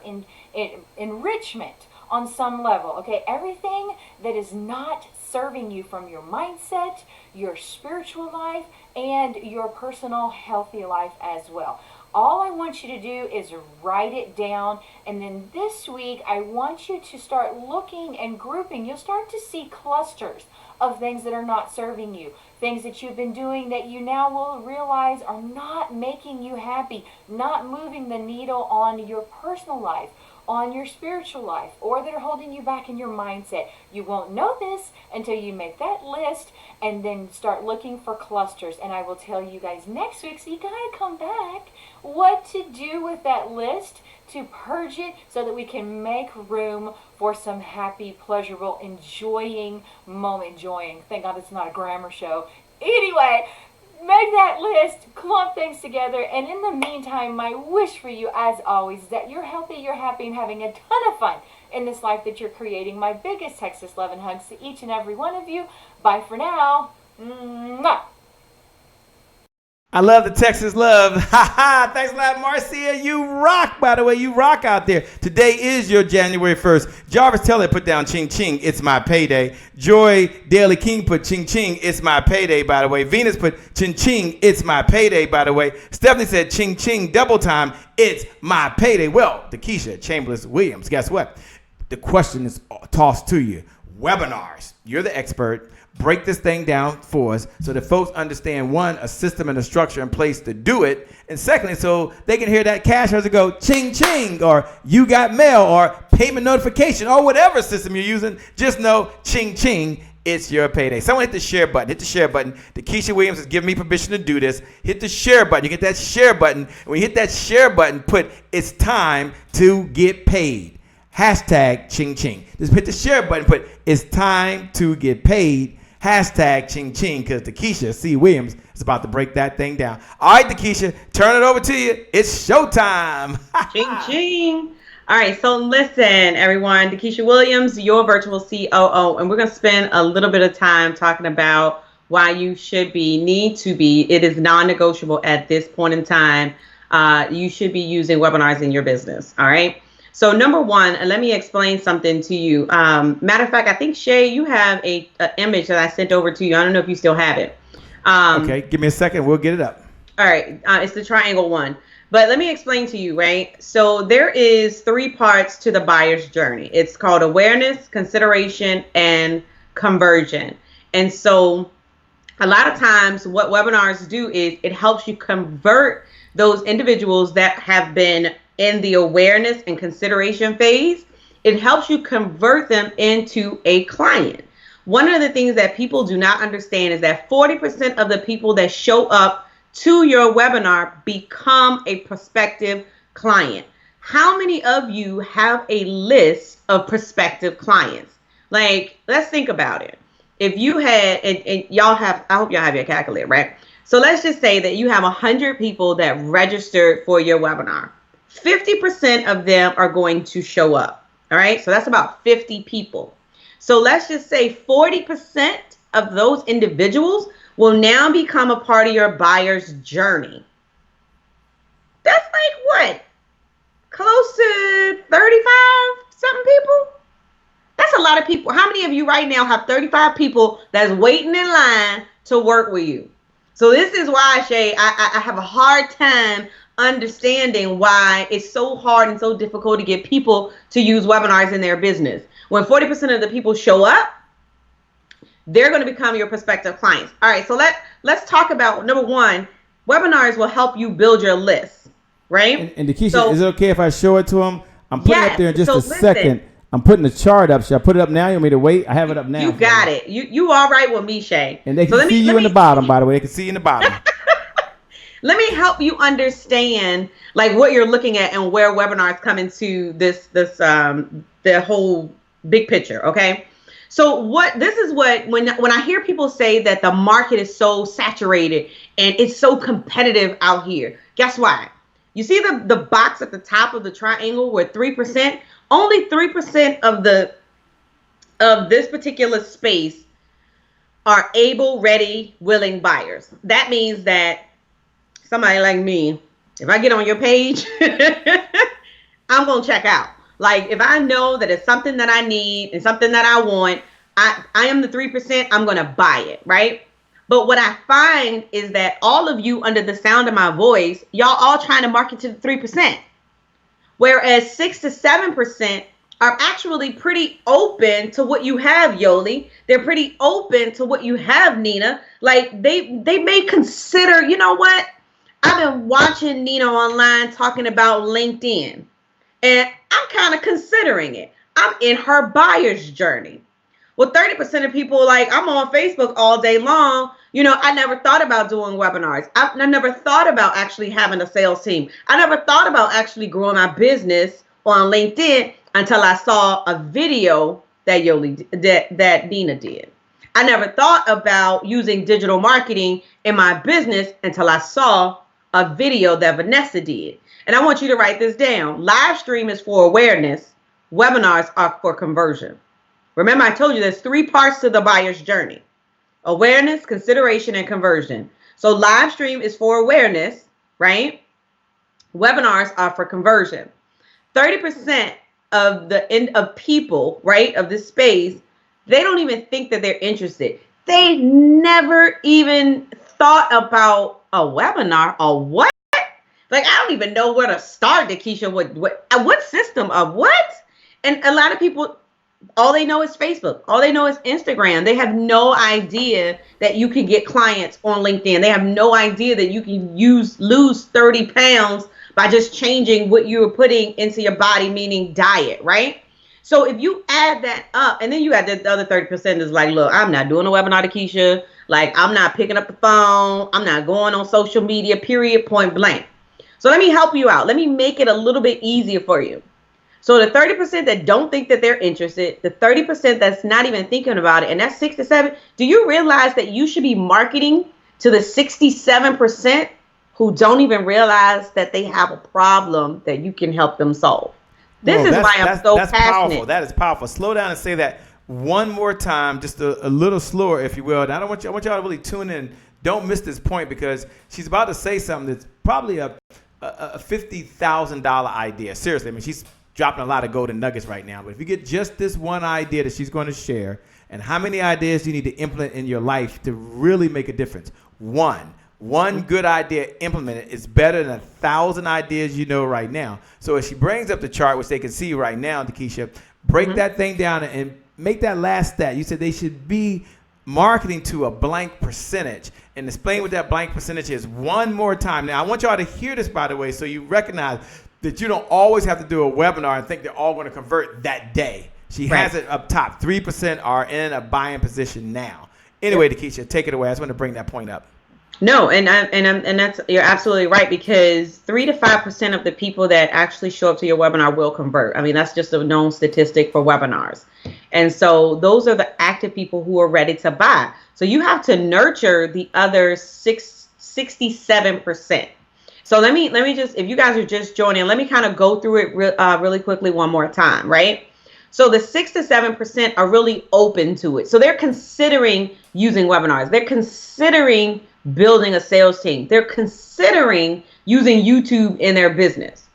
enrichment on some level. Okay, everything that is not serving you from your mindset, your spiritual life, and your personal healthy life as well. All I want you to do is write it down, and then this week I want you to start looking and grouping. You'll start to see clusters of things that are not serving you, things that you've been doing that you now will realize are not making you happy, not moving the needle on your personal life on your spiritual life or that are holding you back in your mindset. You won't know this until you make that list and then start looking for clusters. And I will tell you guys next week, so you gotta come back, what to do with that list to purge it so that we can make room for some happy, pleasurable, enjoying moment. Enjoying. Thank God it's not a grammar show. Anyway, make that list, clump things together, and in the meantime, my wish for you, as always, is that you're healthy, you're happy, and having a ton of fun in this life that you're creating. My biggest Texas love and hugs to each and every one of you. Bye for now. Mwah. I love the Texas love. Ha ha. Thanks a lot, Marcia. You rock, by the way. You rock out there. Today is your January 1st. Jarvis Teller put down ching ching. It's my payday. Joy Daly King put ching ching. It's my payday, by the way. Venus put ching ching. It's my payday, by the way. Stephanie said ching ching double time. It's my payday. Well, Dekesha Williams, guess what? The question is tossed to you. Webinars. You're the expert. Break this thing down for us so that folks understand, one, a system and a structure in place to do it, and secondly, so they can hear that cash as it go ching ching, or you got mail, or payment notification, or whatever system you're using. Just know ching ching, it's your payday. Someone hit the share button. Hit the share button. Dekesha Williams has given me permission to do this. Hit the share button. You get that share button. When you hit that share button, put it's time to get paid. Hashtag ching ching. Just hit the share button. Put it's time to get paid. Hashtag ching ching, because Dekesha C. Williams is about to break that thing down. All right, Dekesha, turn it over to you. It's showtime. Ching ching. All right, so listen, everyone. Dekesha Williams, your virtual COO, and we're going to spend a little bit of time talking about why you need to be. It is non-negotiable at this point in time. You should be using webinars in your business. All right. So number one, let me explain something to you. Matter of fact, I think, Shay, you have a image that I sent over to you. I don't know if you still have it. Okay, give me a second. We'll get it up. All right. It's the triangle one. But let me explain to you, right? So there is 3 parts to the buyer's journey. It's called awareness, consideration, and conversion. And so a lot of times what webinars do is it helps you convert those individuals that have been in the awareness and consideration phase. It helps you convert them into a client. One of the things that people do not understand is that 40% of the people that show up to your webinar become a prospective client. How many of you have a list of prospective clients? Like, let's think about it. If you had, and y'all have, I hope y'all have your calculator, right? So let's just say that you have 100 people that registered for your webinar. 50% of them are going to show up. All right. So that's about 50 people. So let's just say 40% of those individuals will now become a part of your buyer's journey. That's like what? Close to 35 something people? That's a lot of people. How many of you right now have 35 people that's waiting in line to work with you? So this is why, Shay, I have a hard time understanding why it's so hard and so difficult to get people to use webinars in their business. When 40% of the people show up, they're going to become your prospective clients. All right, so let's talk about number one. Webinars will help you build your list, right? And Dekesha, is it okay if I show it to them? I'm putting it up there in just a second. I'm putting the chart up. Should I put it up now? You want me to wait? I have it up now. You got it. You all right with me, Shay? And they can see you in the bottom, by the way. They can see you in the bottom. Let me help you understand like what you're looking at and where webinars come into the whole big picture. Okay. So when I hear people say that the market is so saturated and it's so competitive out here, guess why? You see the box at the top of the triangle where 3%, only 3% of this particular space are able, ready, willing buyers. That means that somebody like me, if I get on your page, I'm going to check out. Like if I know that it's something that I need and something that I want, I am the 3%, I'm going to buy it, right? But what I find is that all of you under the sound of my voice, y'all all trying to market to the 3%. Whereas 6 to 7% are actually pretty open to what you have, Yoli. They're pretty open to what you have, Nina. Like they may consider, you know what? I've been watching Nina online talking about LinkedIn. And I'm kind of considering it. I'm in her buyer's journey. Well, 30% of people, like, I'm on Facebook all day long. You know, I never thought about doing webinars. I never thought about actually having a sales team. I never thought about actually growing my business on LinkedIn until I saw a video that that Dina did. I never thought about using digital marketing in my business until I saw a video that Vanessa did. And I want you to write this down. Live stream is for awareness. Webinars are for conversion. Remember, I told you there's 3 parts to the buyer's journey: awareness, consideration, and conversion. So live stream is for awareness, right? Webinars are for conversion. 30% of the end of people, right, of this space, they don't even think that they're interested. They never even thought about a webinar or what? Like, I don't even know where to start, Dekesha. What system of what? And a lot of people, all they know is Facebook. All they know is Instagram. They have no idea that you can get clients on LinkedIn. They have no idea that you can lose 30 pounds by just changing what you're putting into your body, meaning diet, right? So if you add that up, and then you got the other 30% is like, look, I'm not doing a webinar, Dekesha. Like, I'm not picking up the phone. I'm not going on social media, period, point blank. So let me help you out. Let me make it a little bit easier for you. So the 30% that don't think that they're interested, the 30% that's not even thinking about it, and that's 6 to 7. Do you realize that you should be marketing to the 67% who don't even realize that they have a problem that you can help them solve? This is why I'm so passionate. Powerful. That is powerful. Slow down and say that one more time, just a little slower, if you will. And I want y'all to really tune in. Don't miss this point, because she's about to say something that's probably a $50,000 idea. Seriously, I mean, she's dropping a lot of golden nuggets right now. But if you get just this one idea that she's going to share, and how many ideas you need to implement in your life to really make a difference? One good idea implemented is better than 1,000 ideas you know right now. So if she brings up the chart, which they can see right now, Dekesha, break that thing down and make that last stat. You said they should be marketing to a blank percentage, and explain what that blank percentage is one more time. Now, I want y'all to hear this, by the way, so you recognize that you don't always have to do a webinar and think they're all going to convert that day. She has it up top. 3% are in a buying position now. Anyway, Dekesha, take it away. I just want to bring that point up. No, and that's, you're absolutely right, because 3 to 5% of the people that actually show up to your webinar will convert. I mean, that's just a known statistic for webinars. And so those are the active people who are ready to buy. So you have to nurture the other 67%. So let me just, if you guys are just joining, let me kind of go through it really quickly one more time, right? So the 6 to 7% are really open to it. So they're considering using webinars. They're considering building a sales team. They're considering using YouTube in their business.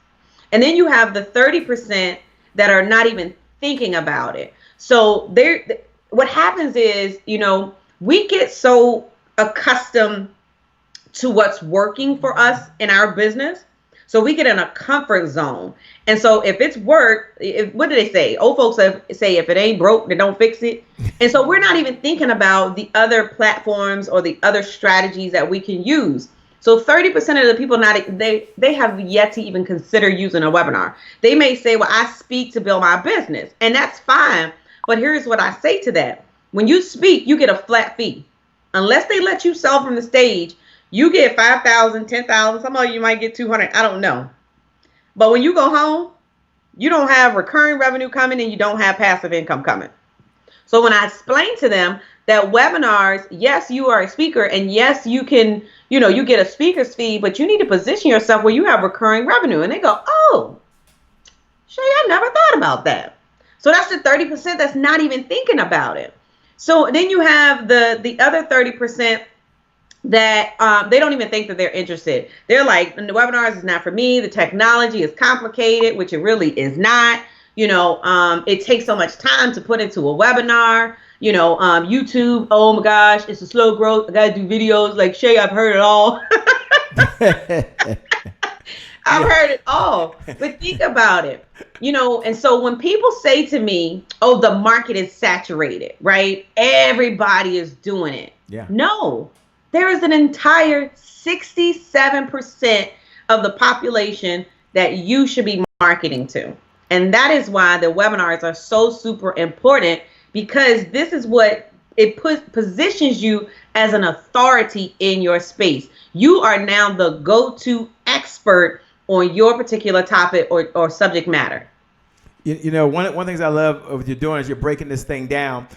And then you have the 30% that are not even thinking about it. So what happens is, you know, we get so accustomed to what's working for us in our business. So we get in a comfort zone. And so if it's work, what do they say? Old folks say, if it ain't broke, then don't fix it. And so we're not even thinking about the other platforms or the other strategies that we can use. So 30% of the people they have yet to even consider using a webinar. They may say, well, I speak to build my business, and that's fine. But here's what I say to that. When you speak, you get a flat fee. Unless they let you sell from the stage, you get 5,000, 10,000. Some of you might get 200. I don't know. But when you go home, you don't have recurring revenue coming, and you don't have passive income coming. So when I explain to them that webinars, yes, you are a speaker, and yes, you can, you get a speaker's fee, but you need to position yourself where you have recurring revenue. And they go, oh, Shay, I never thought about that. So that's the 30% that's not even thinking about it. So then you have the other 30% that they don't even think that they're interested. They're like, the webinars is not for me. The technology is complicated, which it really is not. It takes so much time to put into a webinar. YouTube, oh my gosh, it's a slow growth. I gotta do videos. Like, Shay, I've heard it all. I've heard it all. But think about it. And so when people say to me, oh, the market is saturated, right? Everybody is doing it. Yeah. No, there is an entire 67% of the population that you should be marketing to. And that is why the webinars are so super important, because this is what it positions you as an authority in your space. You are now the go-to expert on your particular topic or subject matter. You know, one of the things I love of what you're doing is you're breaking this thing down.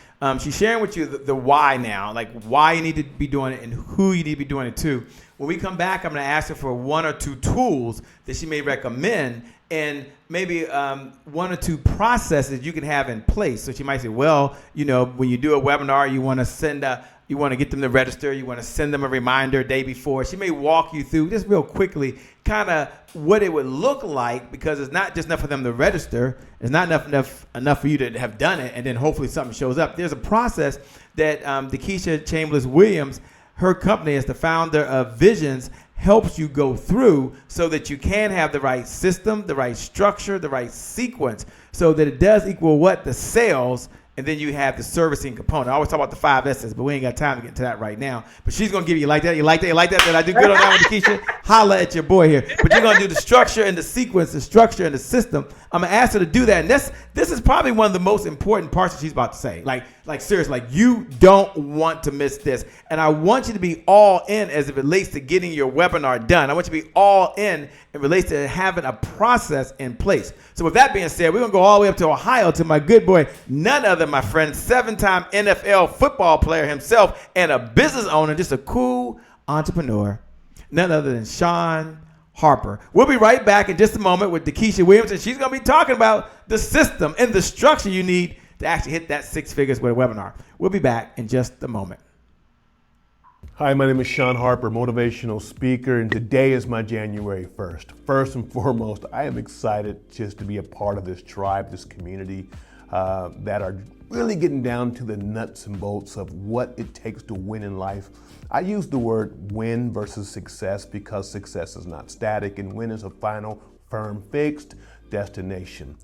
She's sharing with you the why now, like why you need to be doing it and who you need to be doing it to. When we come back, I'm going to ask her for 1 or 2 tools that she may recommend, and maybe 1 or 2 processes you can have in place. So she might say, well, you know, when you do a webinar, you want to get them to register. You want to send them a reminder a day before. She may walk you through just real quickly kind of what it would look like, because it's not just enough for them to register. It's not enough for you to have done it, and then hopefully something shows up. There's a process that Dekesha Williams, her company as the founder of Vizions, helps you go through so that you can have the right system, the right structure, the right sequence, so that it does equal what? The sales. And then you have the servicing component. I always talk about the 5 S's, but we ain't got time to get into that right now. But she's going to give you like that. You like that? You like that? Did I do good on that one, Dekesha? Holla at your boy here. But you're going to do the structure and the sequence, the structure and the system. I'm going to ask her to do that. And this is probably one of the most important parts that she's about to say. Like seriously, like you don't want to miss this. And I want you to be all in as it relates to getting your webinar done. I want you to be all in relates to having a process in place. So with that being said, we're going to go all the way up to Ohio to my good boy, none other, my friend, 7-time NFL football player himself and a business owner, just a cool entrepreneur, none other than Sean Harper. We'll be right back in just a moment with Dekesha Williams, and she's going to be talking about the system and the structure you need to actually hit that 6 figures with a webinar. We'll be back in just a moment. Hi, my name is Sean Harper, motivational speaker, and today is my January 1st. First and foremost, I am excited just to be a part of this tribe, this community that are really getting down to the nuts and bolts of what it takes to win in life. I use the word win versus success because success is not static and win is a final, firm, fixed destination.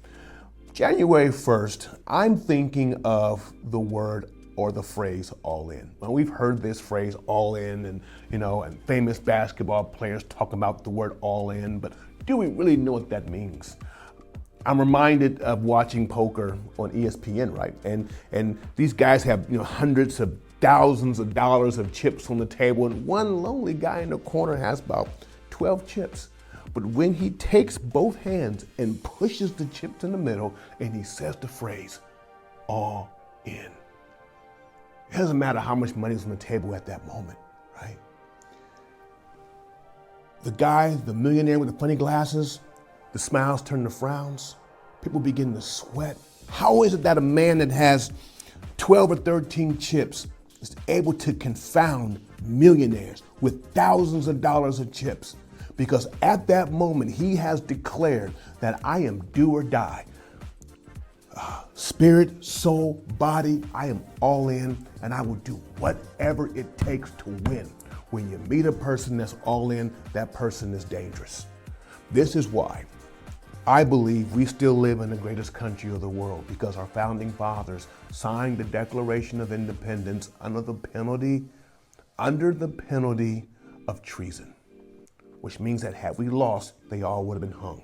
January 1st, I'm thinking of the word or the phrase all in. Now, we've heard this phrase all in and famous basketball players talk about the word all in, but do we really know what that means? I'm reminded of watching poker on ESPN, right? And these guys have hundreds of thousands of dollars of chips on the table, and one lonely guy in the corner has about 12 chips. But when he takes both hands and pushes the chips in the middle and he says the phrase, all in. It doesn't matter how much money's on the table at that moment, right? The guy, the millionaire with the funny glasses, the smiles turn to frowns. People begin to sweat. How is it that a man that has 12 or 13 chips is able to confound millionaires with thousands of dollars of chips? Because at that moment, he has declared that I am do or die. Spirit, soul, body, I am all in, and I will do whatever it takes to win. When you meet a person that's all in, that person is dangerous. This is why I believe we still live in the greatest country of the world, because our founding fathers signed the Declaration of Independence under the penalty of treason, which means that had we lost, they all would have been hung.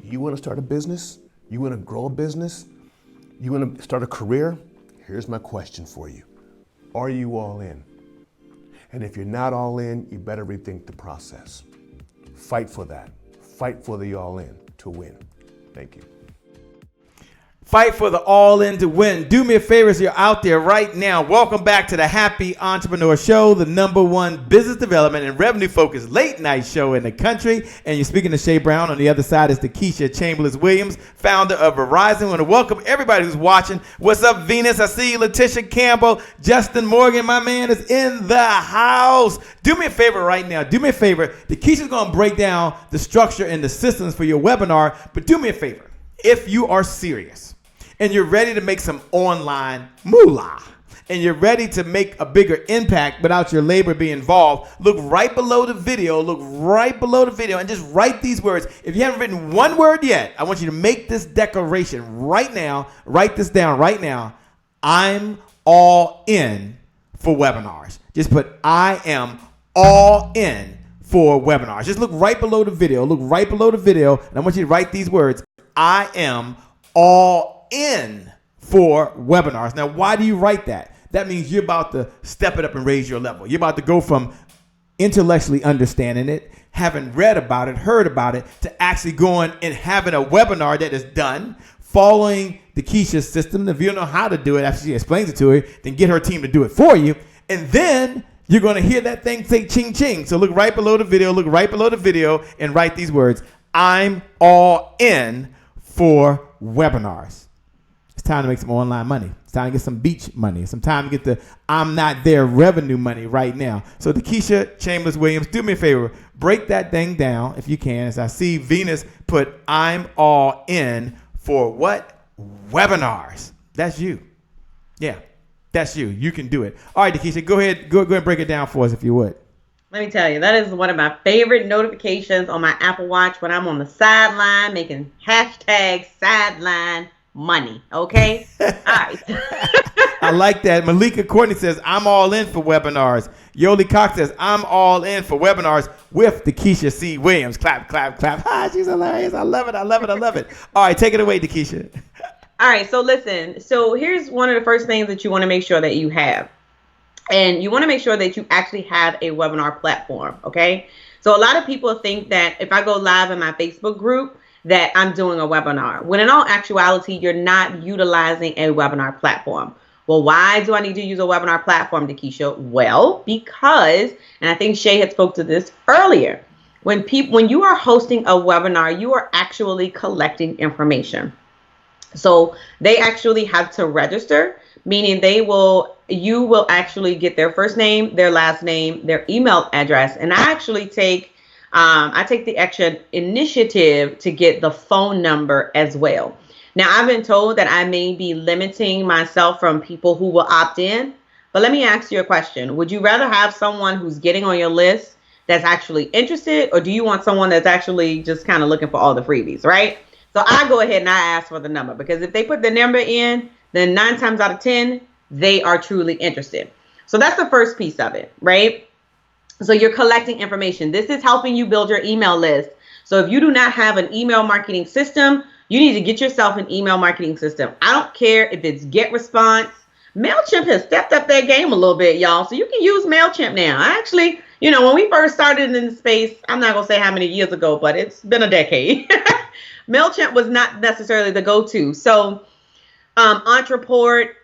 You want to start a business? You want to grow a business? You want to start a career? Here's my question for you. Are you all in? And if you're not all in, you better rethink the process. Fight for that. Fight for the all in to win. Thank you. Fight for the all in to win. Do me a favor as you're out there right now. Welcome back to the Happy Entrepreneur Show, the #1 business development and revenue focused late night show in the country. And you're speaking to Shay Brown. On the other side is Dekesha Williams, founder of Verizon. I want to welcome everybody who's watching. What's up, Venus? I see you. Letitia Campbell, Justin Morgan, my man, is in the house. Do me a favor right now. Do me a favor. Dekesha's going to break down the structure and the systems for your webinar. But do me a favor. If you are serious and you're ready to make some online moolah, and you're ready to make a bigger impact without your labor being involved, look right below the video, and just write these words. If you haven't written one word yet, I want you to make this declaration right now. Write this down right now. I'm all in for webinars. Just put I am all in for webinars. Just look right below the video. Look right below the video, and I want you to write these words. I am all in for webinars. Now, why do you write that? That means you're about to step it up and raise your level. You're about to go from intellectually understanding it, having read about it, heard about it, to actually going and having a webinar that is done, following Dekesha's system. If you don't know how to do it after she explains it to her, then get her team to do it for you. And then you're going to hear that thing say ching ching. So look right below the video, and write these words. I'm all in for webinars. It's time to make some online money. It's time to get some beach money. Some time to get the I'm not there revenue money right now. So Dekesha Chambers Williams, do me a favor. Break that thing down if you can. As I see Venus put I'm all in for what? Webinars. That's you. Yeah, that's you. You can do it. All right, Dekesha, go ahead and break it down for us if you would. Let me tell you, that is one of my favorite notifications on my Apple Watch when I'm on the sideline making hashtag sideline money. Okay? All right. I like that. Malika Courtney says, I'm all in for webinars. Yoli Cox says, I'm all in for webinars with Dekesha C. Williams. Clap, clap, clap. Ah, she's hilarious. I love it. I love it. I love it. All right, take it away, Dekesha. All right, so listen. So here's one of the first things that you want to make sure that you have. And you want to make sure that you actually have a webinar platform, okay? So a lot of people think that if I go live in my Facebook group, that I'm doing a webinar, when in all actuality, you're not utilizing a webinar platform. Well, why do I need to use a webinar platform, Dekesha? Well, because, and I think Shay had spoke to this earlier, when you are hosting a webinar, you are actually collecting information. So they actually have to register, meaning you will actually get their first name, their last name, their email address. And I actually take the extra initiative to get the phone number as well. Now, I've been told that I may be limiting myself from people who will opt in, but let me ask you a question. Would you rather have someone who's getting on your list that's actually interested, or do you want someone that's actually just kind of looking for all the freebies, right? So I go ahead and I ask for the number, because if they put the number in, then 9 times out of 10, they are truly interested. So that's the first piece of it, right? So you're collecting information. This is helping you build your email list. So if you do not have an email marketing system, you need to get yourself an email marketing system. I don't care if it's GetResponse. MailChimp has stepped up their game a little bit, y'all. So you can use MailChimp now. I actually, when we first started in the space, I'm not going to say how many years ago, but it's been a decade. MailChimp was not necessarily the go-to. So Entreport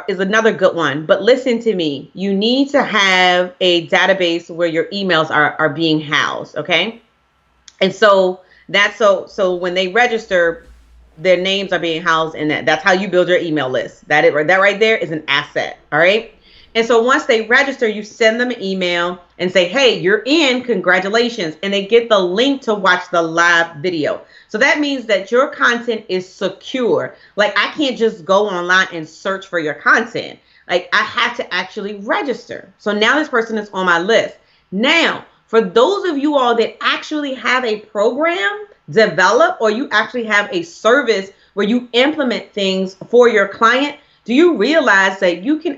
is another good one. But listen to me. You need to have a database where your emails are being housed, okay? And so that's so when they register, their names are being housed in that. That's how you build your email list. That right there is an asset, all right? And so once they register, you send them an email and say, hey, you're in, congratulations. And they get the link to watch the live video. So that means that your content is secure. Like, I can't just go online and search for your content. Like, I have to actually register. So now this person is on my list. Now, for those of you all that actually have a program developed, or you actually have a service where you implement things for your client, do you realize that you can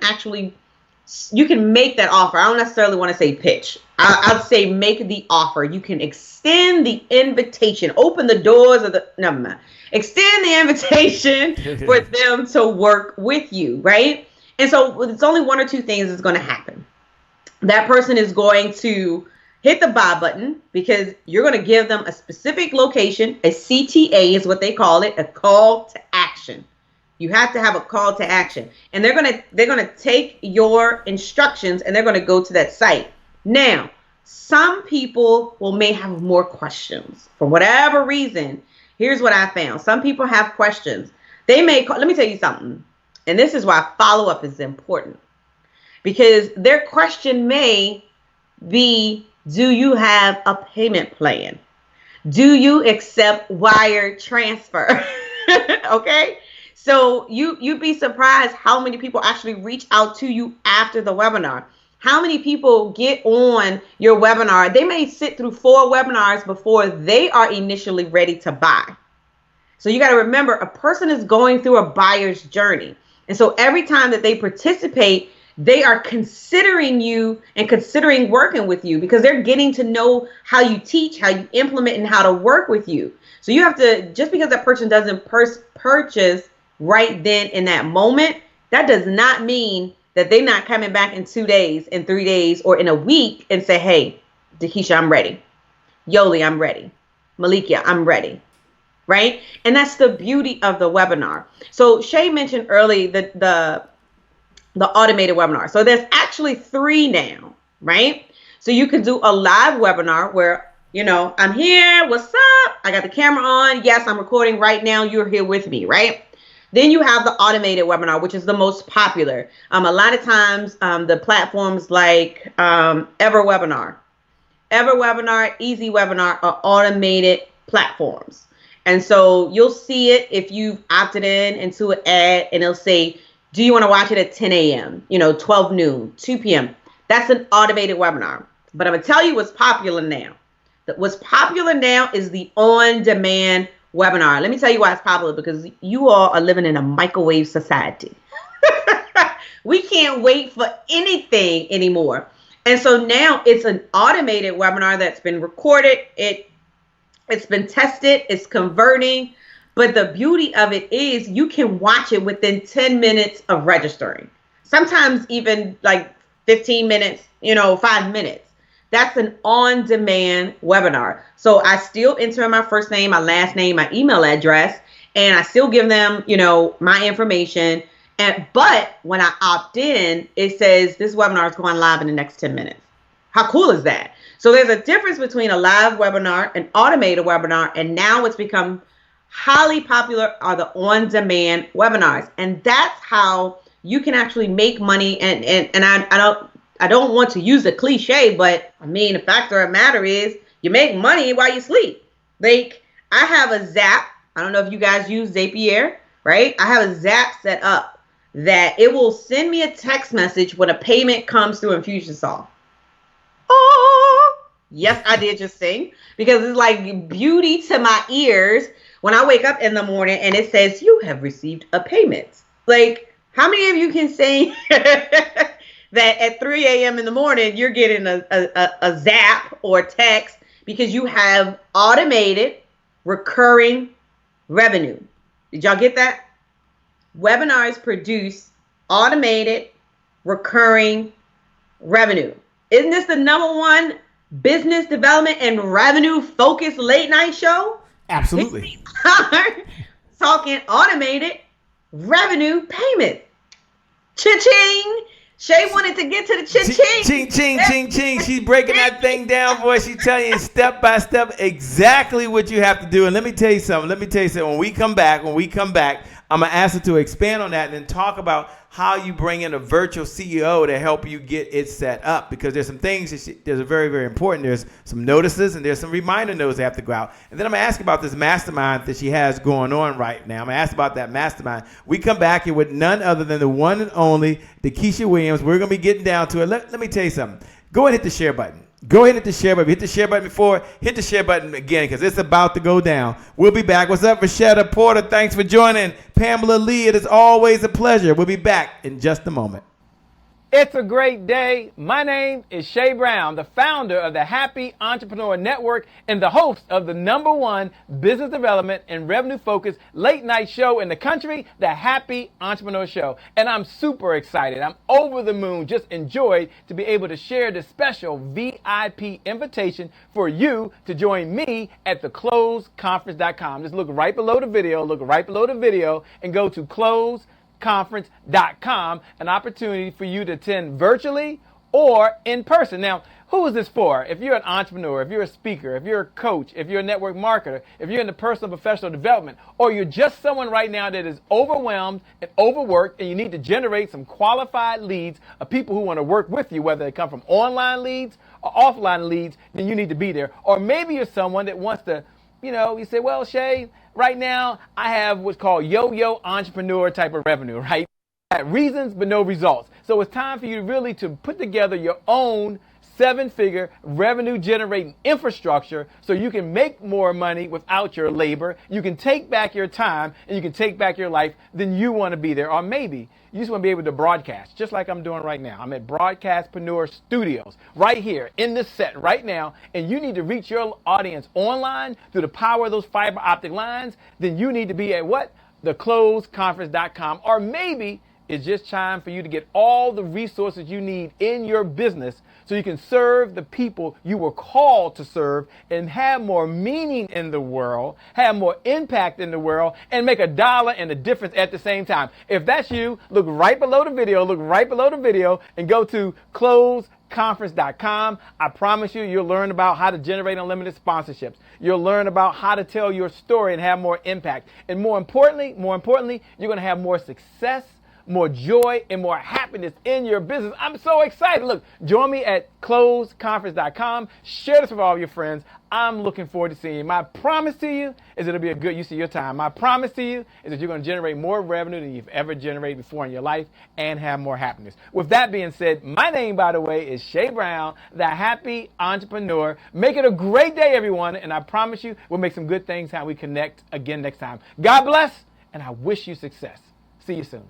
make that offer? I don't necessarily want to say pitch. I'd say make the offer. You can extend the invitation, open the doors of never mind. Extend the invitation for them to work with you, right? And so it's only one or two things that's going to happen. That person is going to hit the buy button, because you're going to give them a specific location. A CTA is what they call it, a call to action. You have to have a call to action, and they're going to take your instructions and they're going to go to that site. Now, some people may have more questions for whatever reason. Here's what I found. Some people have questions. They may call, let me tell you something. And this is why follow-up is important, because their question may be, do you have a payment plan? Do you accept wire transfer? Okay. So you'd be surprised how many people actually reach out to you after the webinar. How many people get on your webinar? They may sit through 4 webinars before they are initially ready to buy. So you got to remember, a person is going through a buyer's journey. And so every time that they participate they are considering you and considering working with you because they're getting to know how you teach, how you implement, and how to work with you. So you have to, just because that person doesn't purchase right then in that moment, that does not mean that they're not coming back in 2 days, in 3 days, or in a week and say, hey, Dekesha, I'm ready. Yoli, I'm ready. Malikia, I'm ready. Right? And that's the beauty of the webinar. So Shay mentioned early the automated webinar. So there's actually 3 now, right? So you can do a live webinar where, you know, I'm here, what's up? I got the camera on. Yes, I'm recording right now. You're here with me, right? Then you have the automated webinar, which is the most popular. A lot of times the platforms like EverWebinar, Easy Webinar are automated platforms. And so you'll see it if you've opted into an ad and it'll say, do you want to watch it at 10 a.m., 12 noon, 2 p.m. That's an automated webinar. But I'm going to tell you what's popular now. What's popular now is the on-demand webinar. Let me tell you why it's popular, because you all are living in a microwave society. We can't wait for anything anymore. And so now it's an automated webinar that's been recorded. It's been tested. It's converting. But the beauty of it is you can watch it within 10 minutes of registering. Sometimes even like 15 minutes, 5 minutes. That's an on-demand webinar. So I still enter my first name, my last name, my email address, and I still give them, my information. But when I opt in, it says this webinar is going live in the next 10 minutes. How cool is that? So there's a difference between a live webinar, an automated webinar, and now what's become highly popular are the on-demand webinars. And that's how you can actually make money. And I don't want to use a cliche, but I mean, the fact of the matter is you make money while you sleep. Like, I have a Zap. I don't know if you guys use Zapier, right? I have a Zap set up that it will send me a text message when a payment comes through Infusionsoft. Oh, yes, I did just sing, because it's like beauty to my ears when I wake up in the morning and it says you have received a payment. Like, how many of you can say that at 3 a.m. in the morning, you're getting a zap or text because you have automated recurring revenue? Did y'all get that? Webinars produce automated recurring revenue. Isn't this the #1 business development and revenue focused late night show? Absolutely. Talking automated revenue payment. Cha-ching. Shay wanted to get to the cha-ching. Ching, ching, ching, ching. She's breaking that thing down, boy. She's telling you step by step exactly what you have to do. And let me tell you something. When we come back, I'm going to ask her to expand on that and then talk about how you bring in a virtual CEO to help you get it set up, because there's some things that are very, very important. There's some notices and there's some reminder notes that have to go out. And then I'm going to ask about this mastermind that she has going on right now. I'm going to ask about that mastermind. We come back here with none other than the one and only Dekesha Williams. We're going to be getting down to it. Let me tell you something. Go ahead and hit the share button. Go ahead and hit the share button. Hit the share button before. Hit the share button again, because it's about to go down. We'll be back. What's up, Rashetta Porter? Thanks for joining. Pamela Lee, it is always a pleasure. We'll be back in just a moment. It's a great day. My name is Shay Brown, the founder of the Happy Entrepreneur Network and the host of the #1 business development and revenue focused late night show in the country, the Happy Entrepreneur Show. And I'm super excited. I'm over the moon. Just enjoyed to be able to share this special VIP invitation for you to join me at thecloseconference.com. Just look right below the video, and go to closeconference.com, an opportunity for you to attend virtually or in person. Now, who is this for? If you're an entrepreneur, if you're a speaker, if you're a coach, if you're a network marketer, if you're in the personal professional development, or you're just someone right now that is overwhelmed and overworked and you need to generate some qualified leads of people who want to work with you, whether they come from online leads or offline leads, then you need to be there. Or maybe you're someone that wants to, you say, well, Shay, right now I have what's called yo-yo entrepreneur type of revenue, right? Reasons, but no results. So it's time for you really to put together your own 7-figure revenue generating infrastructure so you can make more money without your labor. You can take back your time and you can take back your life. Then you want to be there. Or maybe you just want to be able to broadcast just like I'm doing right now. I'm at Broadcastpreneur Studios right here in this set right now. And you need to reach your audience online through the power of those fiber optic lines. Then you need to be at what? thecloseconference.com. Or maybe it's just time for you to get all the resources you need in your business so you can serve the people you were called to serve and have more meaning in the world, have more impact in the world, and make a dollar and a difference at the same time. If that's you, look right below the video, and go to closeconference.com. I promise you, you'll learn about how to generate unlimited sponsorships. You'll learn about how to tell your story and have more impact. And more importantly, you're going to have more success, more joy, and more happiness in your business. I'm so excited. Look, join me at closeconference.com. Share this with all your friends. I'm looking forward to seeing you. My promise to you is it'll be a good use of your time. My promise to you is that you're going to generate more revenue than you've ever generated before in your life and have more happiness. With that being said, my name, by the way, is Shay Brown, the Happy Entrepreneur. Make it a great day, everyone, and I promise you we'll make some good things how we connect again next time. God bless, and I wish you success. See you soon.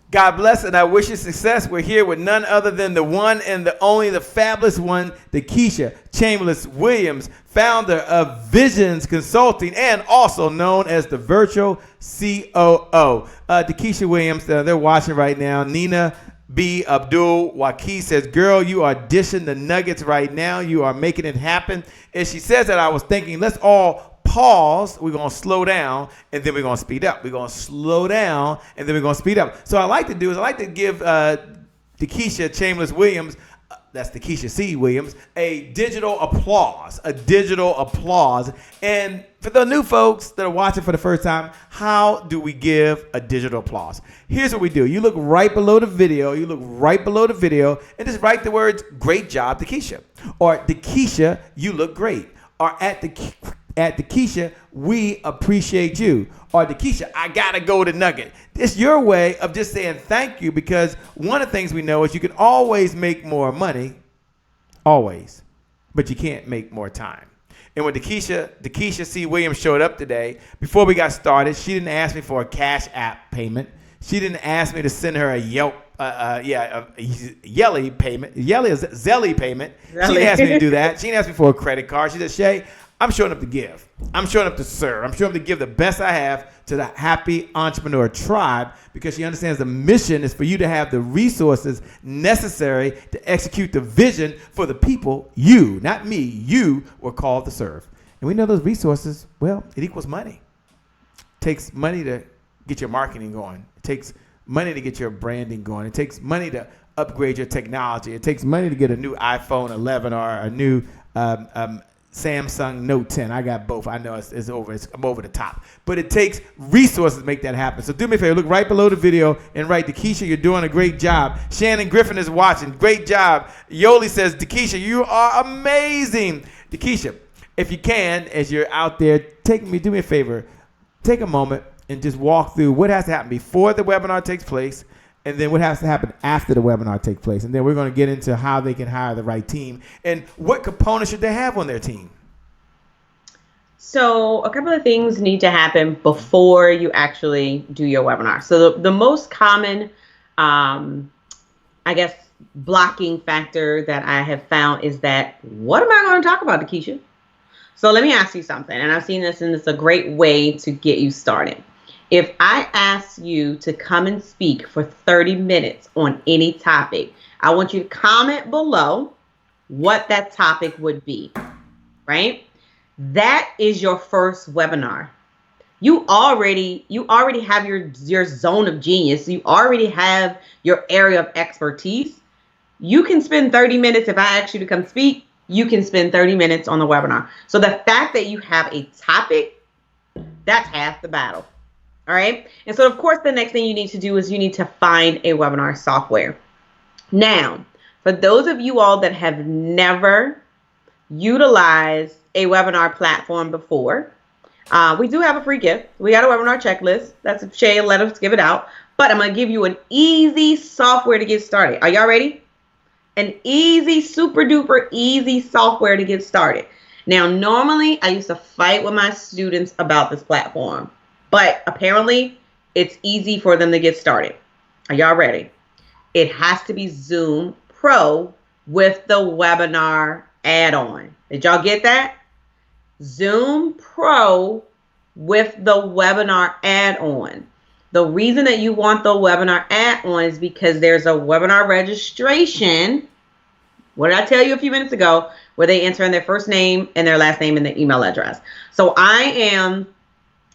God bless, and I wish you success. We're here with none other than the one and the only, the fabulous one, Dekesha Williams, founder of Vizions Consulting and also known as the Virtual COO. Dekesha Williams, they're watching right now. Nina B. Abdul Waqi says, girl, you are dishing the nuggets right now. You are making it happen. And she says that I was thinking, let's all pause, we're going to slow down, and then we're going to speed up. We're going to slow down, and then we're going to speed up. So I like to give Dekesha Williams, that's Dekesha C. Williams, a digital applause. And for the new folks that are watching for the first time, how do we give a digital applause? Here's what we do. You look right below the video, and just write the words, great job, Dekesha. Or Dekesha, you look great. Or at Dekesha, we appreciate you. Or Dekesha, I gotta go to Nugget. It's your way of just saying thank you, because one of the things we know is you can always make more money, always, but you can't make more time. And when Dekesha C. Williams showed up today, before we got started, she didn't ask me for a Cash App payment. She didn't ask me to send her a Yelly payment. Yelly is Zelly payment. She didn't ask me to do that. She didn't ask me for a credit card. She said, Shay, I'm showing up to give. I'm showing up to serve. I'm showing up to give the best I have to the Happy Entrepreneur Tribe, because she understands the mission is for you to have the resources necessary to execute the vision for the people you, not me, you were called to serve. And we know those resources, well, it equals money. It takes money to get your marketing going. It takes money to get your branding going. It takes money to upgrade your technology. It takes money to get a new iPhone 11 or a new Samsung Note 10. I got both. I know it's over. I'm over the top. But it takes resources to make that happen. So do me a favor. Look right below the video and write, Dekesha, you're doing a great job. Shannon Griffin is watching. Great job. Yoli says, Dekesha, you are amazing. Dekesha, if you can, as you're out there, do me a favor. Take a moment and just walk through what has to happen before the webinar takes place, and then what has to happen after the webinar takes place. And then we're going to get into how they can hire the right team and what components should they have on their team. So a couple of things need to happen before you actually do your webinar. So the most common, blocking factor that I have found is that, what am I going to talk about, Dekesha? So let me ask you something. And I've seen this, and it's a great way to get you started. If I ask you to come and speak for 30 minutes on any topic, I want you to comment below what that topic would be, right? That is your first webinar. You already have your zone of genius. You already have your area of expertise. You can spend 30 minutes. If I ask you to come speak, you can spend 30 minutes on the webinar. So the fact that you have a topic, that's half the battle. All right. And so, of course, the next thing you need to do is you need to find a webinar software. Now, for those of you all that have never utilized a webinar platform before, we do have a free gift. We got a webinar checklist. That's Shay, let us give it out. But I'm going to give you an easy software to get started. Are y'all ready? An easy, super duper easy software to get started. Now, normally I used to fight with my students about this platform, but apparently it's easy for them to get started. Are y'all ready? It has to be Zoom Pro with the webinar add-on. Did y'all get that? Zoom Pro with the webinar add-on. The reason that you want the webinar add-on is because there's a webinar registration. What did I tell you a few minutes ago? Where they enter in their first name and their last name and their email address. So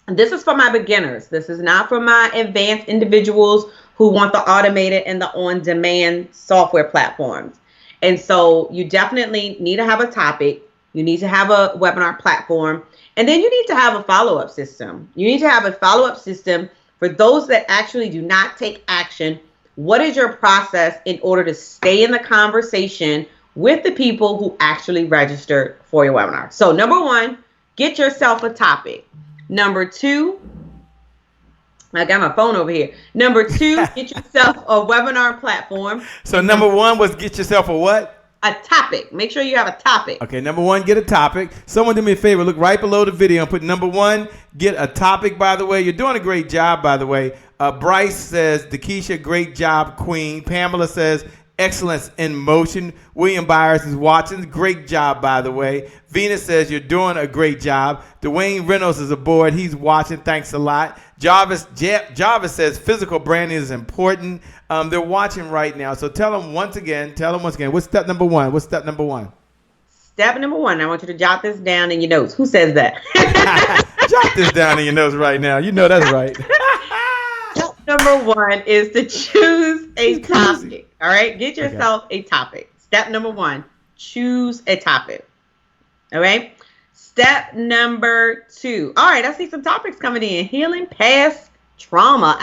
this is for my beginners. This is not for my advanced individuals who want the automated and the on-demand software platforms. And so you definitely need to have a topic. You need to have a webinar platform. And then you need to have a follow-up system. You need to have a follow-up system for those that actually do not take action. What is your process in order to stay in the conversation with the people who actually registered for your webinar? So number one, get yourself a topic. Number two, I got my phone over here. Number two, get yourself a webinar platform. So number one was get yourself a what? A topic. Make sure you have a topic. Okay, number one, get a topic. Someone do me a favor. Look right below the video and put number one, get a topic, by the way. You're doing a great job, by the way. Bryce says, Dekesha, great job, queen. Pamela says, excellence in motion. William Byers is watching. Great job, by the way. Venus says, you're doing a great job. Dwayne Reynolds is aboard. He's watching. Thanks a lot. Jarvis says, physical branding is important. They're watching right now. So tell them once again. What's step number one? Step number one, I want you to jot this down in your notes. Who says that? Jot this down in your notes right now. You know that's right. Step number one is to choose a topic. All right? Get yourself a topic. Step number one, choose a topic. All right? Step number two. All right, I see some topics coming in. Healing past trauma,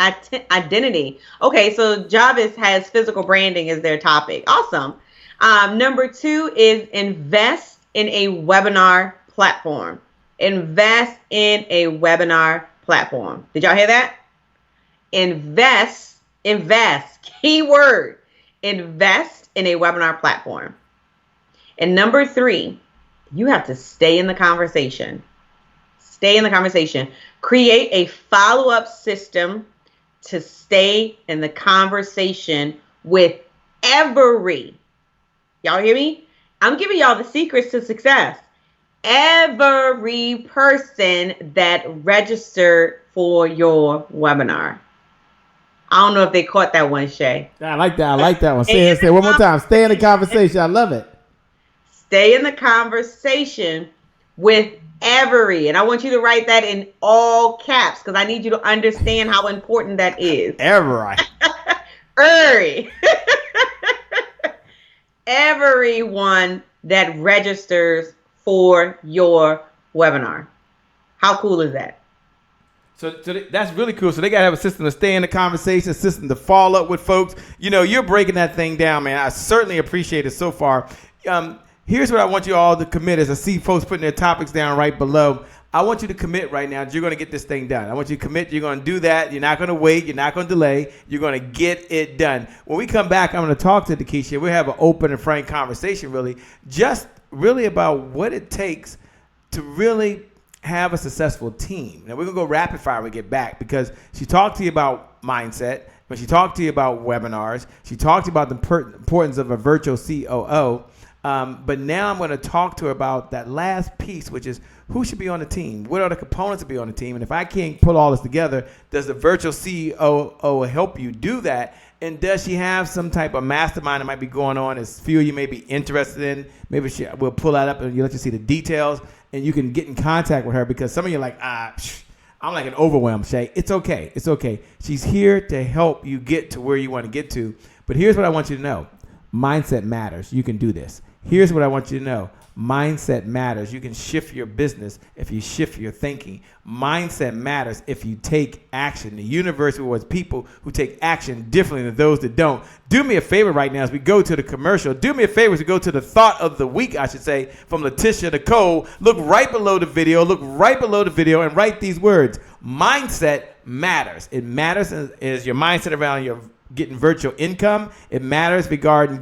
identity. Okay, so Jarvis has physical branding as their topic. Awesome. Number two is invest in a webinar platform. Invest in a webinar platform. Did y'all hear that? Invest, keyword, invest in a webinar platform. And number three, you have to stay in the conversation. Stay in the conversation. Create a follow-up system to stay in the conversation with y'all hear me? I'm giving y'all the secrets to success. Every person that registered for your webinar. I don't know if they caught that one, Shay. I like that one. Say it one more time. Stay in the conversation. I love it. Stay in the conversation with every, and I want you to write that in all caps because I need you to understand how important that is. Everyone that registers for your webinar. How cool is that? So that's really cool. So they got to have a system to stay in the conversation, a system to follow up with folks. You know, you're breaking that thing down, man. I certainly appreciate it so far. Here's what I want you all to commit as I see folks putting their topics down right below. I want you to commit right now that you're going to get this thing done. I want you to commit. You're going to do that. You're not going to wait. You're not going to delay. You're going to get it done. When we come back, I'm going to talk to Dekesha. We'll have an open and frank conversation, just about what it takes to really have a successful team. Now, we're going to go rapid fire when we get back because she talked to you about mindset, but she talked to you about webinars. She talked to you about the importance of a virtual COO. But now I'm going to talk to her about that last piece, which is who should be on the team? What are the components to be on the team? And if I can't pull all this together, does the virtual COO help you do that? And does she have some type of mastermind that might be going on as few you may be interested in? Maybe we'll pull that up and let you see the details and you can get in contact with her because some of you are like, I'm like an overwhelmed, Shay. It's okay. It's okay. She's here to help you get to where you want to get to. But here's what I want you to know. Mindset matters. You can do this. Here's what I want you to know. Mindset matters. You can shift your business if you shift your thinking. Mindset matters if you take action. The universe rewards people who take action differently than those that don't. Do me a favor right now as we go to the commercial. Do me a favor as we go to the thought of the week, I should say, from Letitia Nicole. Look right below the video. And write these words. Mindset matters. It matters is your mindset around your getting virtual income. It matters regarding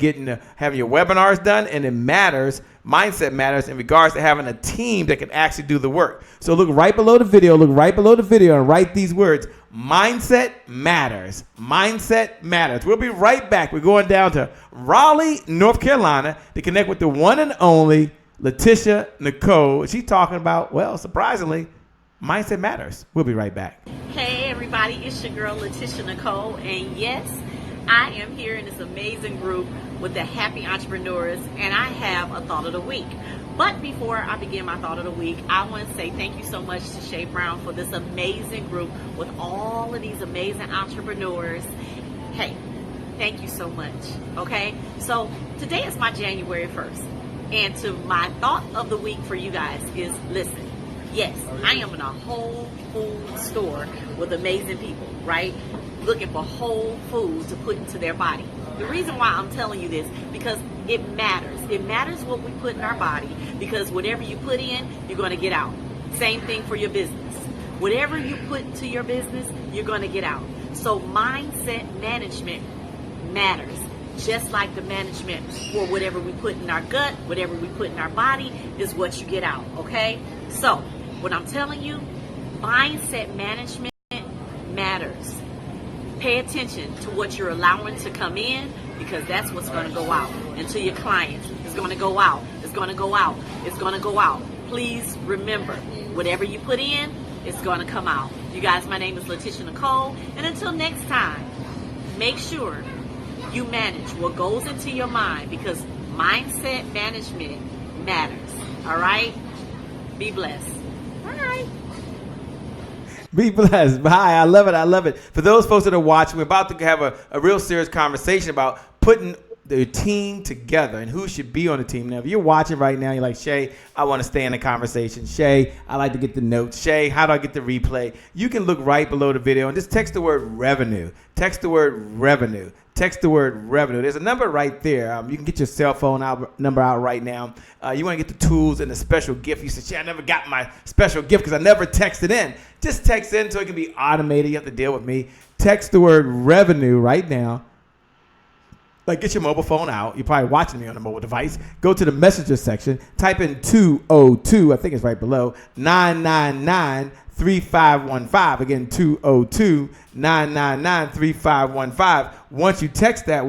having your webinars done, and it matters. Mindset matters in regards to having a team that can actually do the work. So look right below the video. And write these words. Mindset matters. Mindset matters. We'll be right back. We're going down to Raleigh, North Carolina to connect with the one and only Letitia Nicole. She's talking about, well, surprisingly, mindset matters. We'll be right back. Hey everybody, it's your girl Letitia Nicole, and yes, I am here in this amazing group with the happy entrepreneurs, and I have a thought of the week. But before I begin my thought of the week, I want to say thank you so much to Shay Brown for this amazing group with all of these amazing entrepreneurs. Hey, thank you so much. Okay, so today is my January 1st, and to my thought of the week for you guys is, listen. Yes, I am in a whole food store with amazing people, right? Looking for whole foods to put into their body. The reason why I'm telling you this, because it matters. It matters what we put in our body, because whatever you put in, you're going to get out. Same thing for your business. Whatever you put into your business, you're going to get out. So mindset management matters. Just like the management for whatever we put in our gut, whatever we put in our body is what you get out, okay? So, what I'm telling you, mindset management matters. Pay attention to what you're allowing to come in, because that's what's going to go out. And to your clients, it's going to go out. It's going to go out. It's going to go out. Please remember, whatever you put in, it's going to come out. You guys, my name is Letitia Nicole. And until next time, make sure you manage what goes into your mind, because mindset management matters. All right? Be blessed. Bye. Be blessed. Bye. I love it. I love it. For those folks that are watching, we're about to have a real serious conversation about putting the team together and who should be on the team. Now, if you're watching right now, you're like, Shay, I want to stay in the conversation. Shay, I like to get the notes. Shay, how do I get the replay? You can look right below the video and just text the word revenue. Text the word revenue. Text the word revenue. There's a number right there. You can get your cell phone number out right now. You want to get the tools and the special gift. You said, Shay, I never got my special gift because I never texted in. Just text in so it can be automated. You have to deal with me. Text the word revenue right now. Like, get your mobile phone out. You're probably watching me on a mobile device. Go to the messenger section. Type in 202. I think it's right below. 999-3515. Again, 202-999-3515. Once you text that,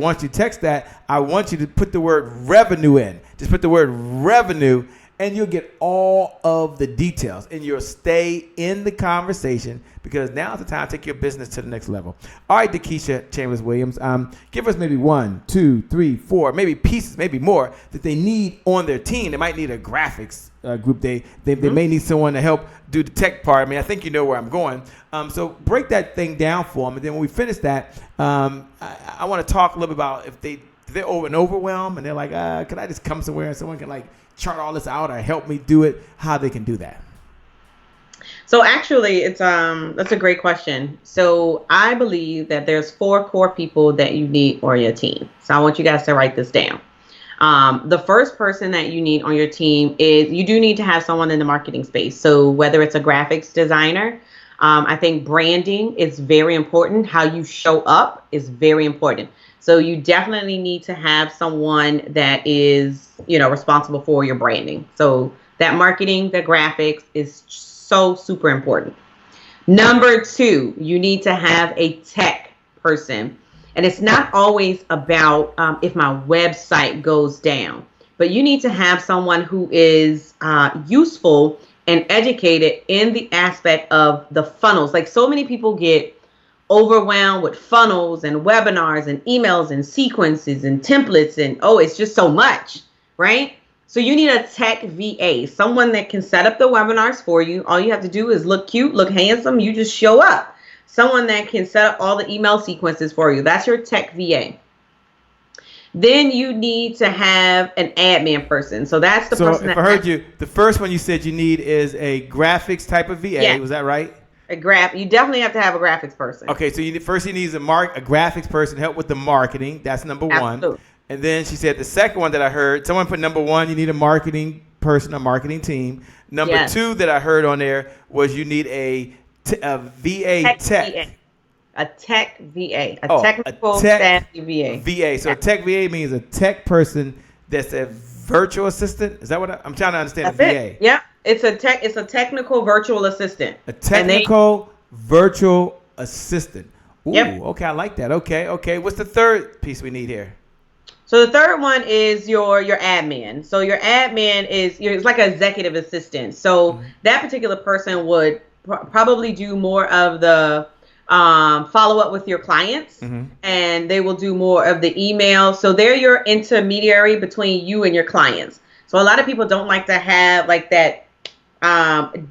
I want you to put the word revenue in. Just put the word revenue, and you'll get all of the details, and you'll stay in the conversation, because now is the time to take your business to the next level. All right, Dekesha Williams, give us maybe 1, 2, 3, 4, maybe pieces, maybe more that they need on their team. They might need a graphics group. They may need someone to help do the tech part. I mean, I think you know where I'm going. So break that thing down for them, and then when we finish that, I want to talk a little bit about if they're overwhelmed and they're like, can I just come somewhere and someone can like chart all this out or help me do it, how they can do that. So actually, it's that's a great question. So I believe that there's 4 core people that you need on your team. So I want you guys to write this down. The first person that you need on your team is, you do need to have someone in the marketing space. So whether it's a graphics designer, I think branding is very important. How you show up is very important. So you definitely need to have someone that is, responsible for your branding. So that marketing, the graphics is so super important. Number 2, you need to have a tech person. And it's not always about if my website goes down, but you need to have someone who is useful and educated in the aspect of the funnels. Like, so many people get overwhelmed with funnels and webinars and emails and sequences and templates, and it's just so much, right? So you need a tech VA, someone that can set up the webinars for you. All you have to do is look cute, look handsome, you just show up. Someone that can set up all the email sequences for you. That's your tech VA. Then you need to have an admin person. So that's the person. So if I heard you, the first one you said you need is a graphics type of VA. Yeah. Was that right? You definitely have to have a graphics person. Okay, so you need a graphics person to help with the marketing. That's number 1. Absolutely. And then she said the second one that I heard, someone put number 1, you need a marketing person, a marketing team. Number 2 that I heard on there was you need a VA tech. VA. A tech VA. Oh, technical a tech savvy VA. VA. So a tech VA means a tech person that's a virtual assistant. Is that what I'm trying to understand? That's the VA. it. Yep. It's a technical virtual assistant. A technical virtual assistant. Ooh, Yep. okay, I like that. Okay. What's the third piece we need here? So the third one is your admin. So your admin it's like an executive assistant. So that particular person would probably do more of the follow up with your clients, and they will do more of the email. So they're your intermediary between you and your clients. So a lot of people don't like to have like that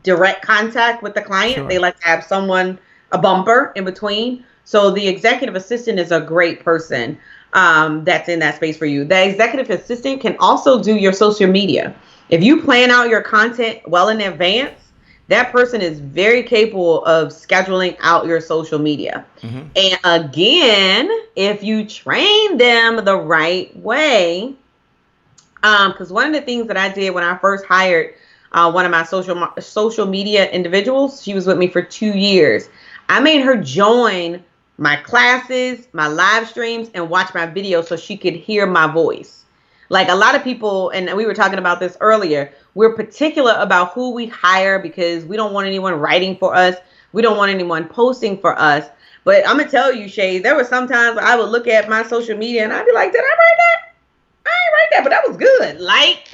direct contact with the client. Sure. They like to have someone, a bumper in between. So the executive assistant is a great person that's in that space for you. The executive assistant can also do your social media. If you plan out your content well in advance, that person is very capable of scheduling out your social media. And again, if you train them the right way, because one of the things that I did when I first hired one of my social media individuals, she was with me for 2 years. I made her join my classes, my live streams, and watch my videos so she could hear my voice. Like a lot of people, and we were talking about this earlier, we're particular about who we hire because we don't want anyone writing for us. We don't want anyone posting for us. But I'm going to tell you, Shay, there were some times I would look at my social media and I'd be like, did I write that? I ain't write that, but that was good. Like,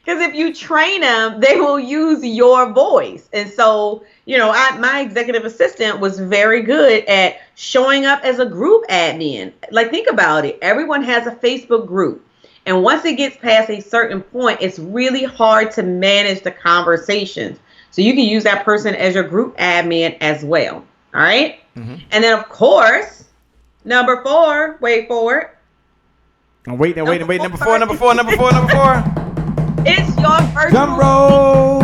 because if you train them, they will use your voice. And so, you know, my executive assistant was very good at showing up as a group admin. Like, think about it. Everyone has a Facebook group. And once it gets past a certain point, it's really hard to manage the conversations. So you can use that person as your group admin as well. All right. And then, of course, number 4, wait for it. I'm waiting. Number four. It's your virtual drum roll.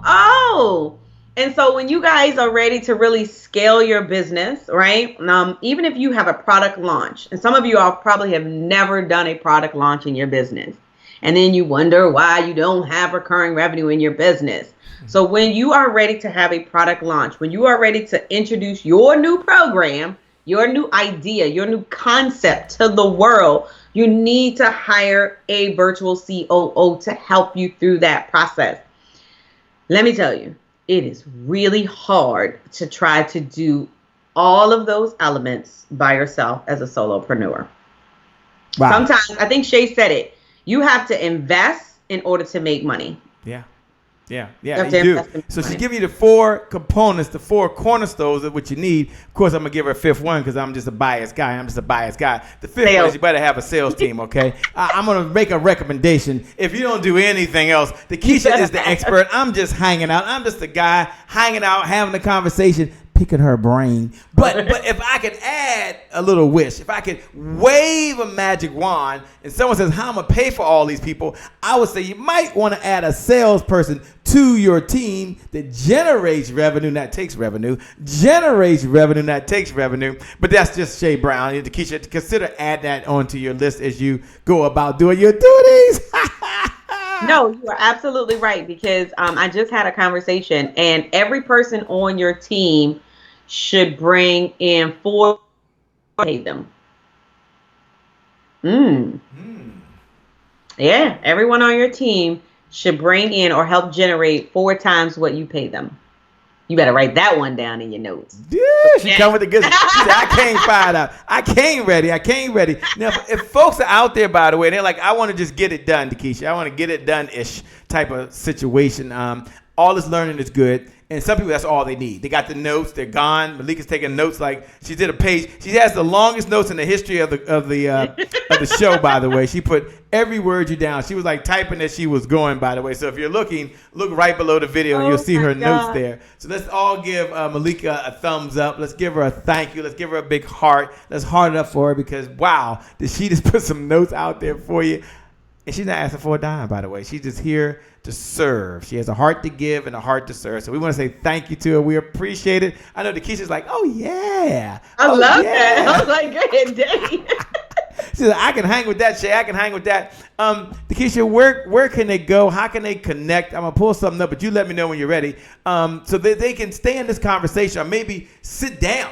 Oh, and so when you guys are ready to really scale your business, right? Even if you have a product launch, and some of you all probably have never done a product launch in your business, and then you wonder why you don't have recurring revenue in your business. So when you are ready to have a product launch, when you are ready to introduce your new program, your new idea, your new concept to the world, you need to hire a virtual COO to help you through that process. Let me tell you, it is really hard to try to do all of those elements by yourself as a solopreneur. Wow. Sometimes, I think Shay said it, you have to invest in order to make money. Yeah, you do. So she's giving you the 4 components, the 4 cornerstones of what you need. Of course, I'm going to give her a 5th one because I'm just a biased guy. The 5th one is you better have a sales team, okay? I'm going to make a recommendation. If you don't do anything else, Dekesha is the expert. I'm just hanging out. I'm just a guy hanging out, having a conversation, picking her brain. But if I could add a little wish, if I could wave a magic wand and someone says, how am I going to pay for all these people? I would say you might want to add a salesperson to your team that generates revenue, not takes revenue, But that's just Shay Brown. Dekesha, consider add that onto your list as you go about doing your duties. No, you are absolutely right, because I just had a conversation, and every person on your team should bring in 4 pay them. Yeah, everyone on your team should bring in or help generate 4 times what you pay them. You better write that one down in your notes. Yeah, she come with the good. She said, I came fired up. I came ready. Now, if folks are out there, by the way, they're like, I want to just get it done, Dekesha. I want to get it done-ish type of situation. All this learning is good. And some people, that's all they need. They got the notes. They're gone. Malika's taking notes like she did a page. She has the longest notes in the history of the show, by the way. She put every word you down. She was like typing as she was going, by the way. So if you're looking, look right below the video and you'll see her notes there. So let's all give Malika a thumbs up. Let's give her a thank you. Let's give her a big heart. Let's heart it up for her because, wow, did she just put some notes out there for you? And she's not asking for a dime, by the way. She's just here to serve. She has a heart to give and a heart to serve. So we want to say thank you to her. We appreciate it. I know Dekesha's like, oh, yeah. I love that. I was like, good day. She said, I can hang with that, Shay. I can hang with that. Dekesha, where can they go? How can they connect? I'm going to pull something up, but you let me know when you're ready. So that they can stay in this conversation or maybe sit down.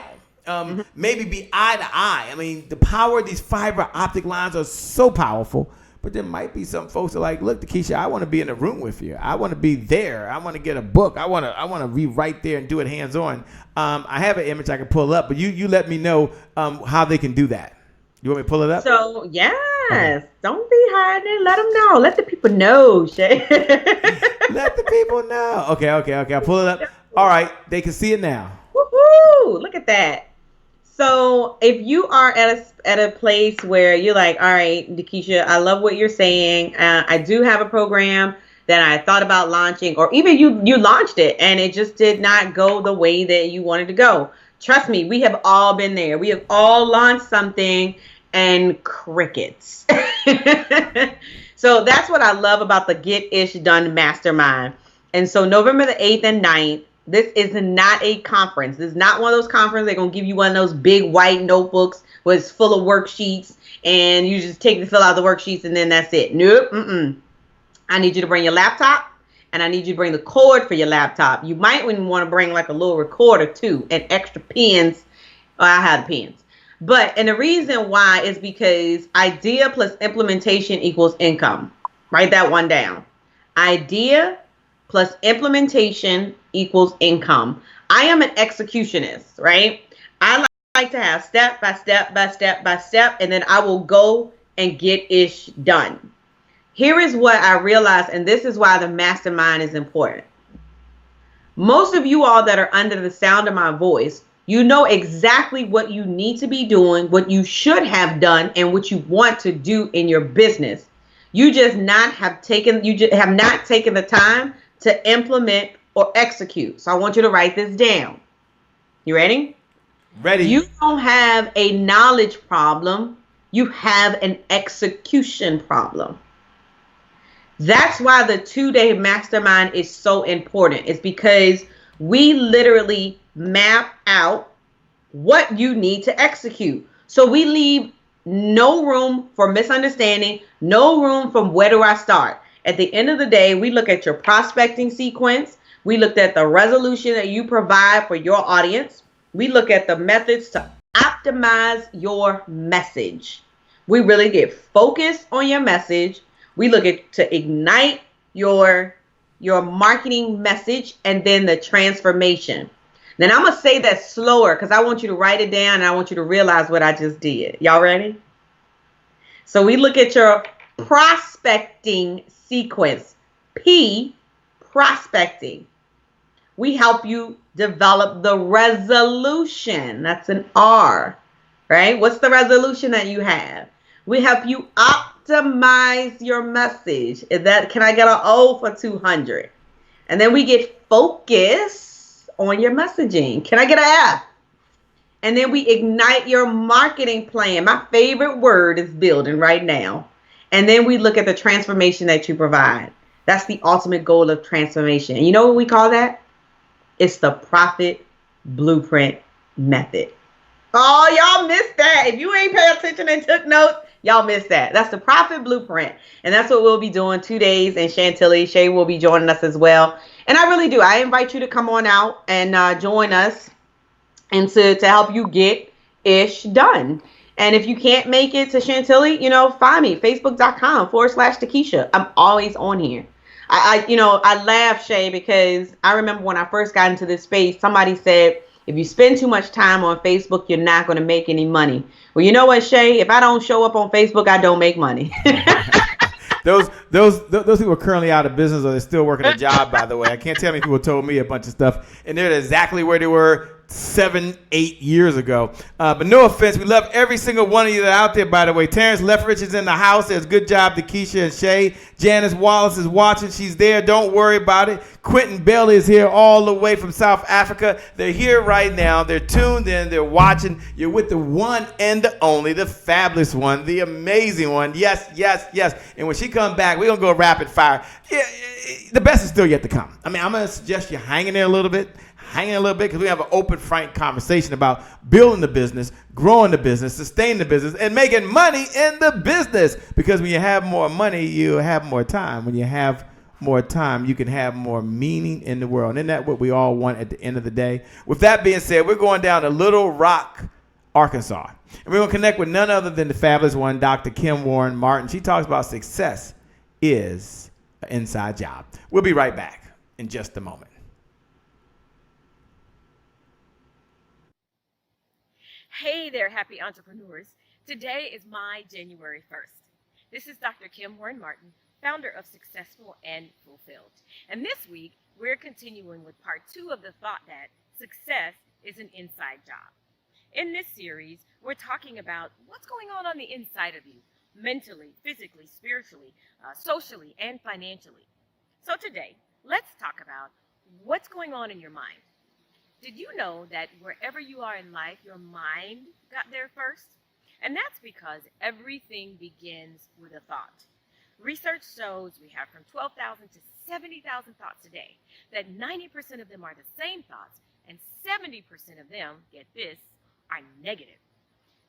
Maybe be eye to eye. I mean, the power of these fiber optic lines are so powerful. But there might be some folks that are like, look, Dekesha, I want to be in a room with you. I want to be there. I want to get a book. I want to be right there and do it hands on. I have an image I can pull up, but you let me know how they can do that. You want me to pull it up? So yes, okay. Don't be hiding. Let them know. Let the people know, Shay. Let the people know. Okay. I'll pull it up. All right, they can see it now. Woohoo! Look at that. So if you are at a place where you're like, all right, Dekesha, I love what you're saying. I do have a program that I thought about launching, or even you launched it and it just did not go the way that you wanted to go. Trust me, we have all been there. We have all launched something and crickets. So that's what I love about the Get Ish Done Mastermind. And so November the 8th and 9th, this is not a conference. This is not one of those conferences. They're going to give you one of those big white notebooks where it's full of worksheets and you just fill out the worksheets and then that's it. Nope. I need you to bring your laptop and I need you to bring the cord for your laptop. You might want to bring like a little recorder too and extra pens. Oh, I have the pens. And the reason why is because idea plus implementation equals income. Write that one down. Idea plus implementation equals income. I am an executionist, right? I like to have step by step by step by step, and then I will go and get ish done. Here is what I realized, and this is why the mastermind is important. Most of you all that are under the sound of my voice, you know exactly what you need to be doing, what you should have done, and what you want to do in your business. You just have not taken the time to implement or execute. So I want you to write this down. You ready? Ready. You don't have a knowledge problem. You have an execution problem. That's why the 2-day mastermind is so important. It's because we literally map out what you need to execute. So we leave no room for misunderstanding, no room from where do I start. At the end of the day, we look at your prospecting sequence. We looked at the resolution that you provide for your audience. We look at the methods to optimize your message. We really get focused on your message. We look at to ignite your marketing message and then the transformation. Then I'm going to say that slower because I want you to write it down and I want you to realize what I just did. Y'all ready? So we look at your prospecting sequence. P, prospecting. We help you develop the resolution. That's an R, right? What's the resolution that you have? We help you optimize your message. Can I get an O for 200? And then we get focus on your messaging. Can I get an F? And then we ignite your marketing plan. My favorite word is building right now. And then we look at the transformation that you provide. That's the ultimate goal of transformation. And you know what we call that? It's the profit blueprint method. Oh, y'all missed that. If you ain't paying attention and took notes, y'all missed that. That's the profit blueprint. And that's what we'll be doing 2 days. And Chantilly, Shay will be joining us as well. And I really do. I invite you to come on out and join us and to help you get ish done. And if you can't make it to Chantilly, find me, facebook.com/Dekesha. I'm always on here. I laugh, Shay, because I remember when I first got into this space, somebody said, if you spend too much time on Facebook, you're not going to make any money. Well, you know what, Shay? If I don't show up on Facebook, I don't make money. Those people are currently out of business or they're still working a job, by the way. I can't tell me people told me a bunch of stuff, and they're exactly where they were 7-8 years ago. But no offense, we love every single one of you that are out there, by the way. Terrence Leffrich is in the house. There's good job, Dekesha and Shay. Janice Wallace is watching. She's there. Don't worry about it. Quentin Bell is here all the way from South Africa. They're here right now. They're tuned in. They're watching. You're with the one and the only, the fabulous one, the amazing one. Yes, yes, yes. And when she comes back, we're going to go rapid fire. Yeah, the best is still yet to come. I mean, I'm going to suggest you hang in there a little bit. hang in a little bit because we have an open, frank conversation about building the business, growing the business, sustaining the business, and making money in the business. Because when you have more money, you have more time. When you have more time, you can have more meaning in the world. And isn't that what we all want at the end of the day? With that being said, we're going down to Little Rock, Arkansas. And we're going to connect with none other than the fabulous one, Dr. Kim Warren Martin. She talks about success is an inside job. We'll be right back in just a moment. Hey there, happy entrepreneurs. Today is my January 1st. This is Dr. Kim Warren Martin, founder of Successful and Fulfilled. And this week, we're continuing with part 2 of the thought that success is an inside job. In this series, we're talking about what's going on the inside of you, mentally, physically, spiritually, socially, and financially. So today, let's talk about what's going on in your mind. Did you know that wherever you are in life, your mind got there first? And that's because everything begins with a thought. Research shows we have from 12,000 to 70,000 thoughts a day, that 90% of them are the same thoughts, and 70% of them, get this, are negative.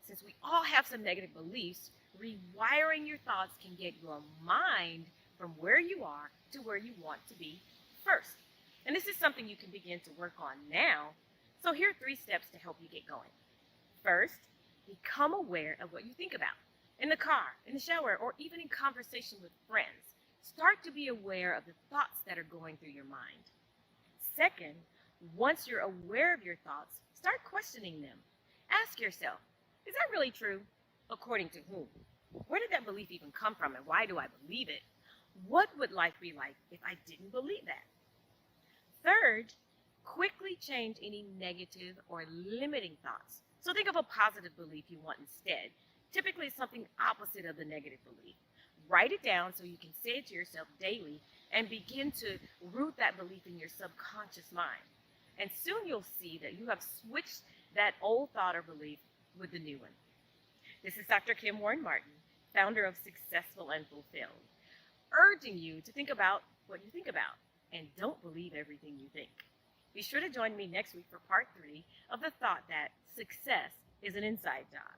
Since we all have some negative beliefs, rewiring your thoughts can get your mind from where you are to where you want to be first. And this is something you can begin to work on now. So here are 3 steps to help you get going. First, become aware of what you think about. In the car, in the shower, or even in conversation with friends. Start to be aware of the thoughts that are going through your mind. Second, once you're aware of your thoughts, start questioning them. Ask yourself, is that really true? According to whom? Where did that belief even come from, and why do I believe it? What would life be like if I didn't believe that? Third, quickly change any negative or limiting thoughts. So think of a positive belief you want instead. Typically something opposite of the negative belief. Write it down so you can say it to yourself daily and begin to root that belief in your subconscious mind. And soon you'll see that you have switched that old thought or belief with the new one. This is Dr. Kim Warren Martin, founder of Successful and Fulfilled, urging you to think about what you think about and don't believe everything you think. Be sure to join me next week for part 3 of the thought that success is an inside job.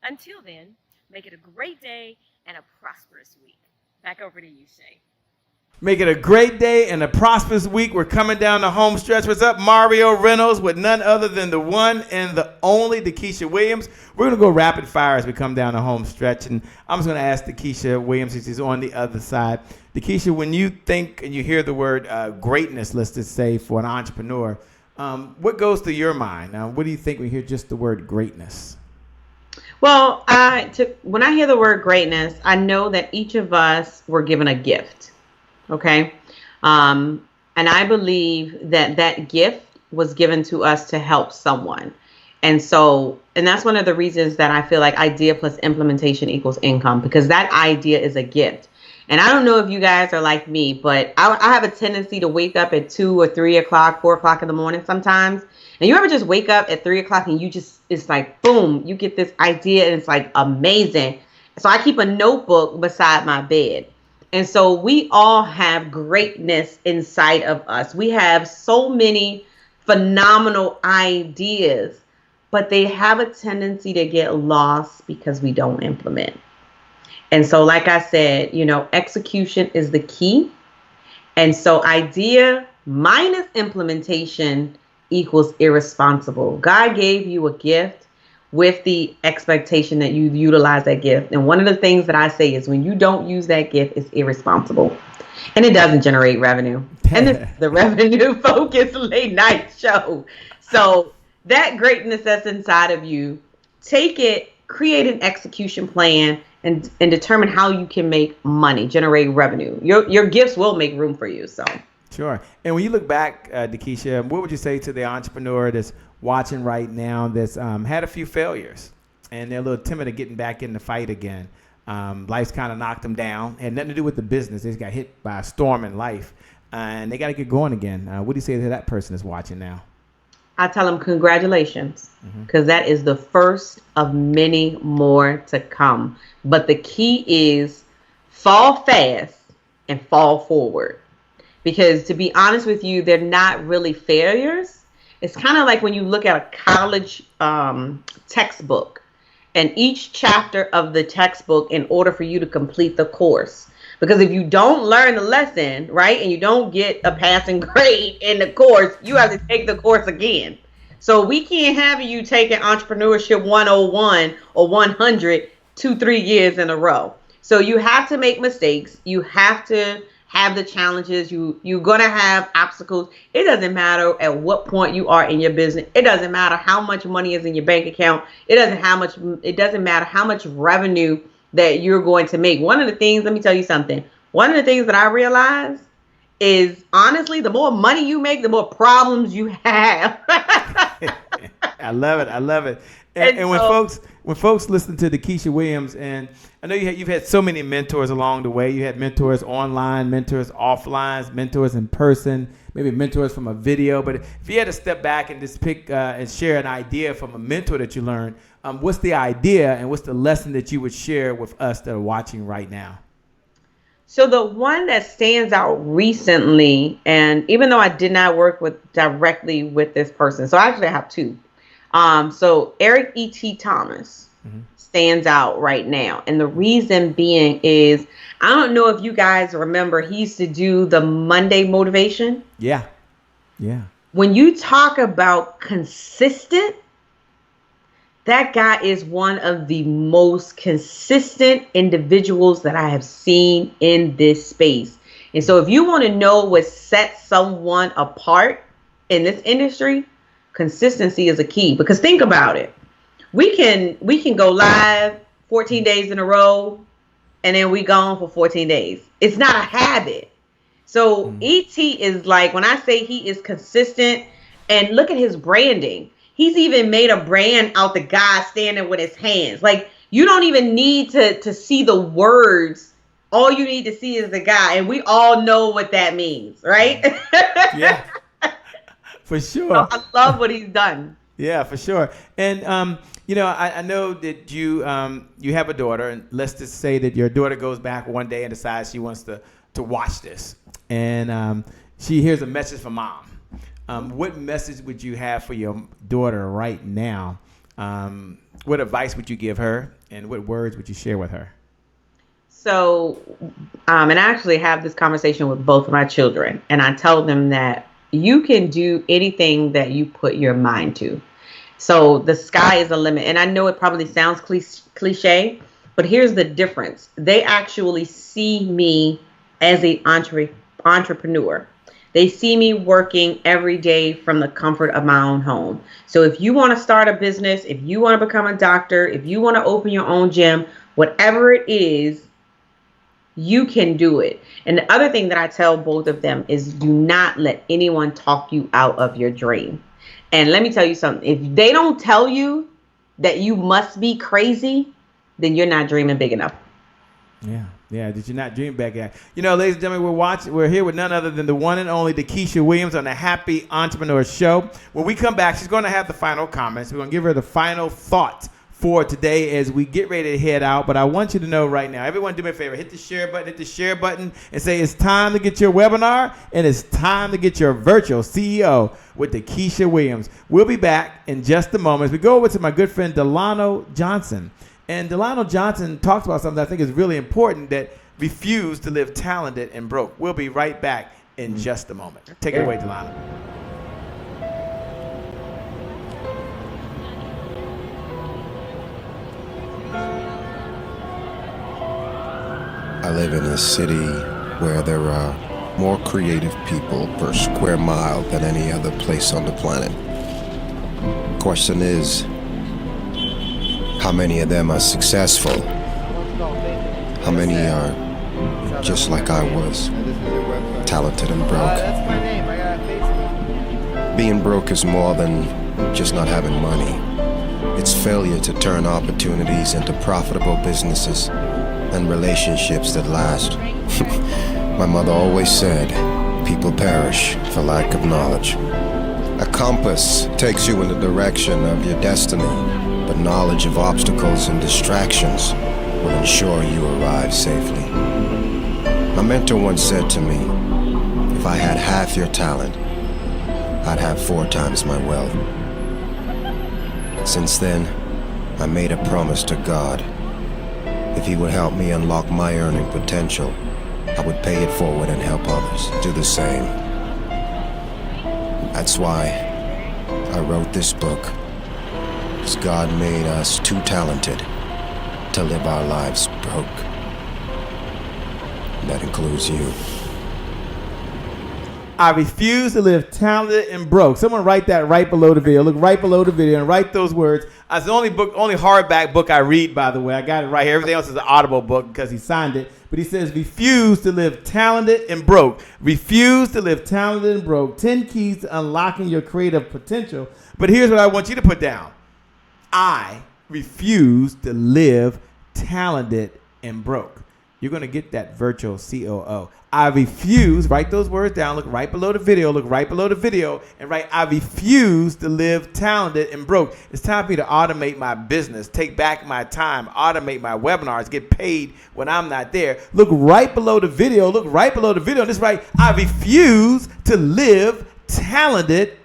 Until then, make it a great day and a prosperous week. Back over to you, Shay. Make it a great day and a prosperous week. We're coming down the home stretch. What's up? Mario Reynolds with none other than the one and the only Dekesha Williams. We're going to go rapid fire as we come down the home stretch. And I'm just going to ask Dekesha Williams, since she's on the other side. Dekesha, when you think and you hear the word greatness, let's just say, for an entrepreneur, what goes through your mind? What do you think when you hear just the word greatness? Well, when I hear the word greatness, I know that each of us were given a gift. Okay. And I believe that that gift was given to us to help someone. And that's one of the reasons that I feel like idea plus implementation equals income, because that idea is a gift. And I don't know if you guys are like me, but I have a tendency to wake up at 2 or 3 o'clock, 4 o'clock in the morning sometimes. And you ever just wake up at 3 o'clock and it's like, boom, you get this idea and it's like amazing. So I keep a notebook beside my bed. And so we all have greatness inside of us. We have so many phenomenal ideas, but they have a tendency to get lost because we don't implement. And so, like I said, execution is the key. And so idea minus implementation equals irresponsible. God gave you a gift with the expectation that you utilize that gift. And one of the things that I say is when you don't use that gift, it's irresponsible. And it doesn't generate revenue. And the revenue focused late night show. So that greatness that's inside of you, take it, create an execution plan, and determine how you can make money, generate revenue. Your gifts will make room for you. So sure. And when you look back, Dekesha, what would you say to the entrepreneur that's watching right now that's had a few failures and they're a little timid of getting back in the fight again? Life's kind of knocked them down. Had nothing to do with the business. They just got hit by a storm in life and they got to get going again. What do you say to that person that's watching now? I tell them congratulations, because that is the first of many more to come. But the key is fall fast and fall forward. Because to be honest with you, they're not really failures. It's kind of like when you look at a college textbook, and each chapter of the textbook, in order for you to complete the course. Because if you don't learn the lesson, right, and you don't get a passing grade in the course, you have to take the course again. So we can't have you taking Entrepreneurship 101 or 100 2-3 years in a row. So you have to make mistakes. You have to have the challenges. You're going to have obstacles. It doesn't matter at what point you are in your business. It doesn't matter how much money is in your bank account. It doesn't matter how much revenue that you're going to make. One of the things, let me tell you something. One of the things that I realized is, honestly, the more money you make, the more problems you have. I love it. I love it. And when folks listen to Dekesha Williams, and I know you've had so many mentors along the way. You had mentors online, mentors offline, mentors in person, maybe mentors from a video. But if you had to step back and just pick and share an idea from a mentor that you learned, what's the idea and what's the lesson that you would share with us that are watching right now? So the one that stands out recently, and even though I did not work directly with this person, so I actually have two. So Eric E.T. Thomas stands out right now. And the reason being is, I don't know if you guys remember, he used to do the Monday motivation. Yeah. Yeah. When you talk about consistent, that guy is one of the most consistent individuals that I have seen in this space. And so if you want to know what sets someone apart in this industry, consistency is a key. Because think about it. We can go live 14 days in a row and then we gone for 14 days. It's not a habit. So ET is like, when I say he is consistent, and look at his branding. He's even made a brand out the guy standing with his hands. Like, you don't even need to see the words. All you need to see is the guy. And we all know what that means, right? Yeah. For sure. So I love what he's done. Yeah, for sure. And, I know that you have a daughter, and let's just say that your daughter goes back one day and decides she wants to watch this. And she hears a message from mom. What message would you have for your daughter right now? What advice would you give her, and what words would you share with her? So, and I actually have this conversation with both of my children, and I tell them that you can do anything that you put your mind to. So the sky is the limit. And I know it probably sounds cliche, but here's the difference. They actually see me as an entrepreneur. They see me working every day from the comfort of my own home. So if you want to start a business, if you want to become a doctor, if you want to open your own gym, whatever it is, you can do it. And the other thing that I tell both of them is, do not let anyone talk you out of your dream. And let me tell you something. If they don't tell you that you must be crazy, then you're not dreaming big enough. Yeah. Yeah, did you not dream back at? Ladies and gentlemen, we're here with none other than the one and only Dekesha Williams on the Happy Entrepreneur Show. When we come back, she's going to have the final comments. We're going to give her the final thought for today as we get ready to head out. But I want you to know right now, everyone do me a favor, hit the share button and say it's time to get your webinar and it's time to get your virtual CEO with Dekesha Williams. We'll be back in just a moment as we go over to my good friend Delano Johnson. And Delano Johnson talks about something I think is really important, that refuse to live talented and broke. We'll be right back in just a moment. Take it away, Delano. I live in a city where there are more creative people per square mile than any other place on the planet. The question is, how many of them are successful? How many are just like I was, talented and broke? Being broke is more than just not having money. It's failure to turn opportunities into profitable businesses and relationships that last. My mother always said, people perish for lack of knowledge. A compass takes you in the direction of your destiny, but knowledge of obstacles and distractions will ensure you arrive safely. My mentor once said to me, if I had half your talent, I'd have 4 times my wealth. Since then, I made a promise to God. If He would help me unlock my earning potential, I would pay it forward and help others do the same. That's why I wrote this book. Because God made us too talented to live our lives broke. That includes you. I refuse to live talented and broke. Someone write that right below the video. Look right below the video and write those words. It's the only hardback book I read, by the way. I got it right here. Everything else is an Audible book because he signed it. But he says, refuse to live talented and broke. Refuse to live talented and broke. 10 keys to unlocking your creative potential. But here's what I want you to put down. I refuse to live talented and broke. You're going to get that Virtual COO. I refuse, write those words down, look right below the video, and write, I refuse to live talented and broke. It's time for me to automate my business, take back my time, automate my webinars, get paid when I'm not there. Look right below the video, and just write, I refuse to live talented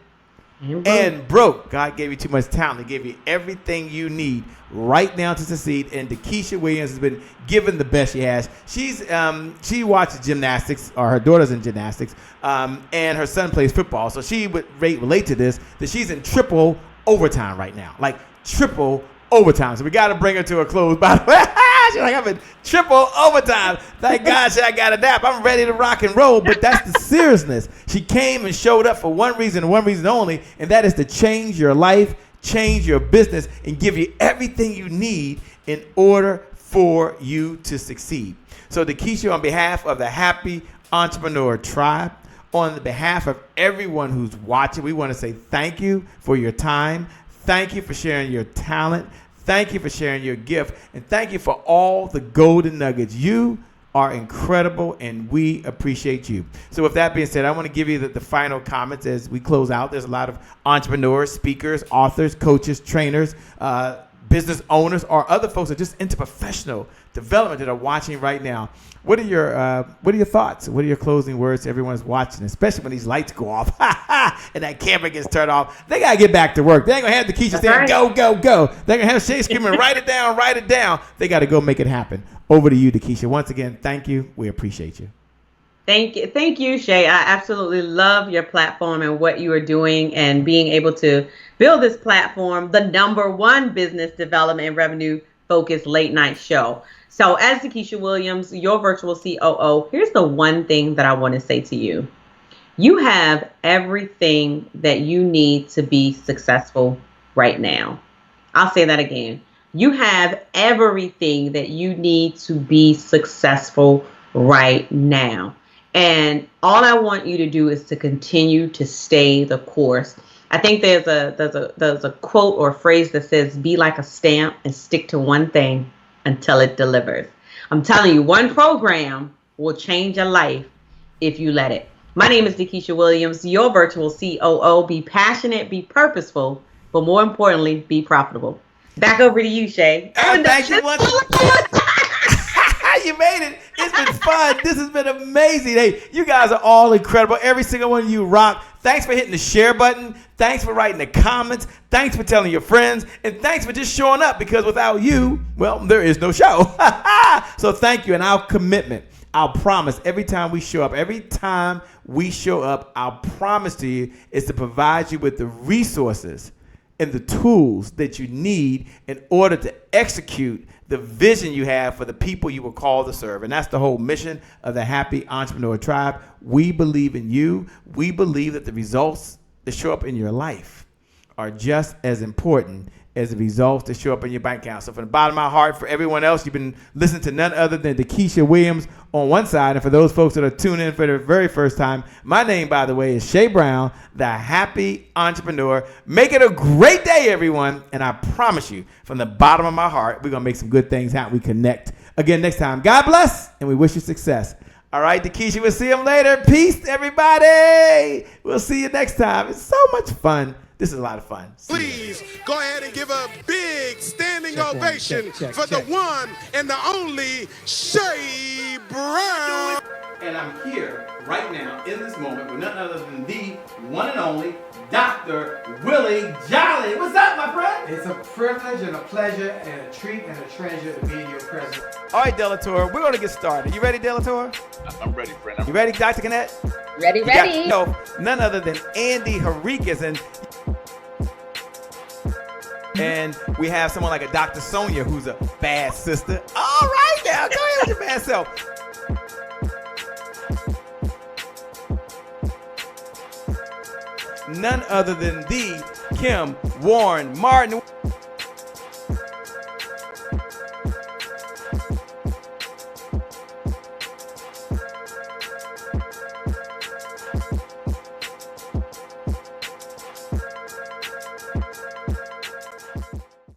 and broke. God gave you too much talent. He gave you everything you need right now to succeed. And Dekesha Williams has been given the best she has. She watches gymnastics, or her daughter's in gymnastics, and her son plays football. So she would relate to this, that she's in triple overtime right now. Like triple overtime. So we got to bring her to a close, by the way. She's like, I'm in triple overtime. Thank God I got a nap. I'm ready to rock and roll. But that's the seriousness. She came and showed up for one reason and one reason only, and that is to change your life, change your business, and give you everything you need in order for you to succeed. So Dekesha, on behalf of the Happy Entrepreneur Tribe, on behalf of everyone who's watching, we want to say thank you for your time. Thank you for sharing your talent. Thank you for sharing your gift. And thank you for all the golden nuggets. You are incredible, and we appreciate you. So with that being said, I want to give you the final comments as we close out. There's a lot of entrepreneurs, speakers, authors, coaches, trainers, business owners, or other folks that are just into professional development that are watching right now. What are your thoughts? What are your closing words to everyone who's watching, especially when these lights go off and that camera gets turned off? They got to get back to work. They ain't going to have Dekesha saying, go, go, go. They're going to have Shay screaming, write it down, write it down. They got to go make it happen. Over to you, Dekesha. Once again, thank you. We appreciate you. Thank you, Shay. I absolutely love your platform and what you are doing and being able to build this platform, the #1 business development and revenue focused late night show. So as Dekesha Williams, your Virtual COO, here's the one thing that I want to say to you. You have everything that you need to be successful right now. I'll say that again. You have everything that you need to be successful right now. And all I want you to do is to continue to stay the course. I think there's a quote or a phrase that says, be like a stamp and stick to one thing until it delivers. I'm telling you, one program will change your life if you let it. My name is Dekesha Williams, your Virtual COO. Be passionate, be purposeful, but more importantly, be profitable. Back over to you, Shay. Thank you once. You made it. It's been fun. This has been amazing. Hey, you guys are all incredible. Every single one of you rock. Thanks for hitting the share button. Thanks for writing the comments. Thanks for telling your friends. And thanks for just showing up, because without you, well, there is no show. So thank you. And our commitment, our promise, every time we show up, our promise to you is to provide you with the resources and the tools that you need in order to execute the vision you have for the people you were called to serve. And that's the whole mission of the Happy Entrepreneur Tribe. We believe in you. We believe that the results that show up in your life are just as important as the results that show up in your bank account. So from the bottom of my heart, for everyone else, you've been listening to none other than Dekesha Williams on one side. And for those folks that are tuning in for the very first time, my name, by the way, is Shay Brown, the Happy Entrepreneur. Make it a great day, everyone. And I promise you, from the bottom of my heart, we're going to make some good things happen. We connect again next time. God bless, and we wish you success. All right, Dekesha, we'll see you later. Peace, everybody. We'll see you next time. It's so much fun. This is a lot of fun. Please go ahead and give a big standing ovation for the one and the only Shay Brown. And I'm here right now in this moment with none other than the one and only Dr. Willie Jolly. What's up, my friend? It's a privilege and a pleasure and a treat and a treasure to be in your presence. All right, Delator, we're going to get started. You ready, Delator? I'm ready, friend. You ready, Dr. Kinnett? Ready, ready. No, none other than Andy Henriquez. And we have someone like a Dr. Sonia who's a bad sister. All right, now, go ahead with your bad self. None other than the Kim Warren Martin.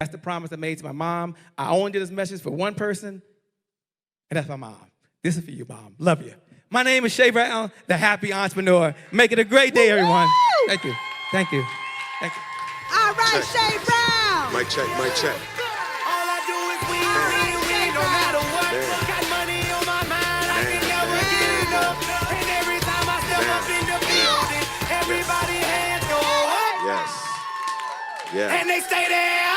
That's the promise I made to my mom. I only did this message for one person, and that's my mom. This is for you, Mom. Love you. My name is Shay Brown, the happy entrepreneur. Make it a great day, everyone. Thank you. Thank you. Thank you. All right, Shay Brown. Mic check, mic check. All I do is win, no matter what. Got money on my mind, I can never get enough. And every time I step up in the building, everybody hands go up. Yes. Yeah. And they stay there.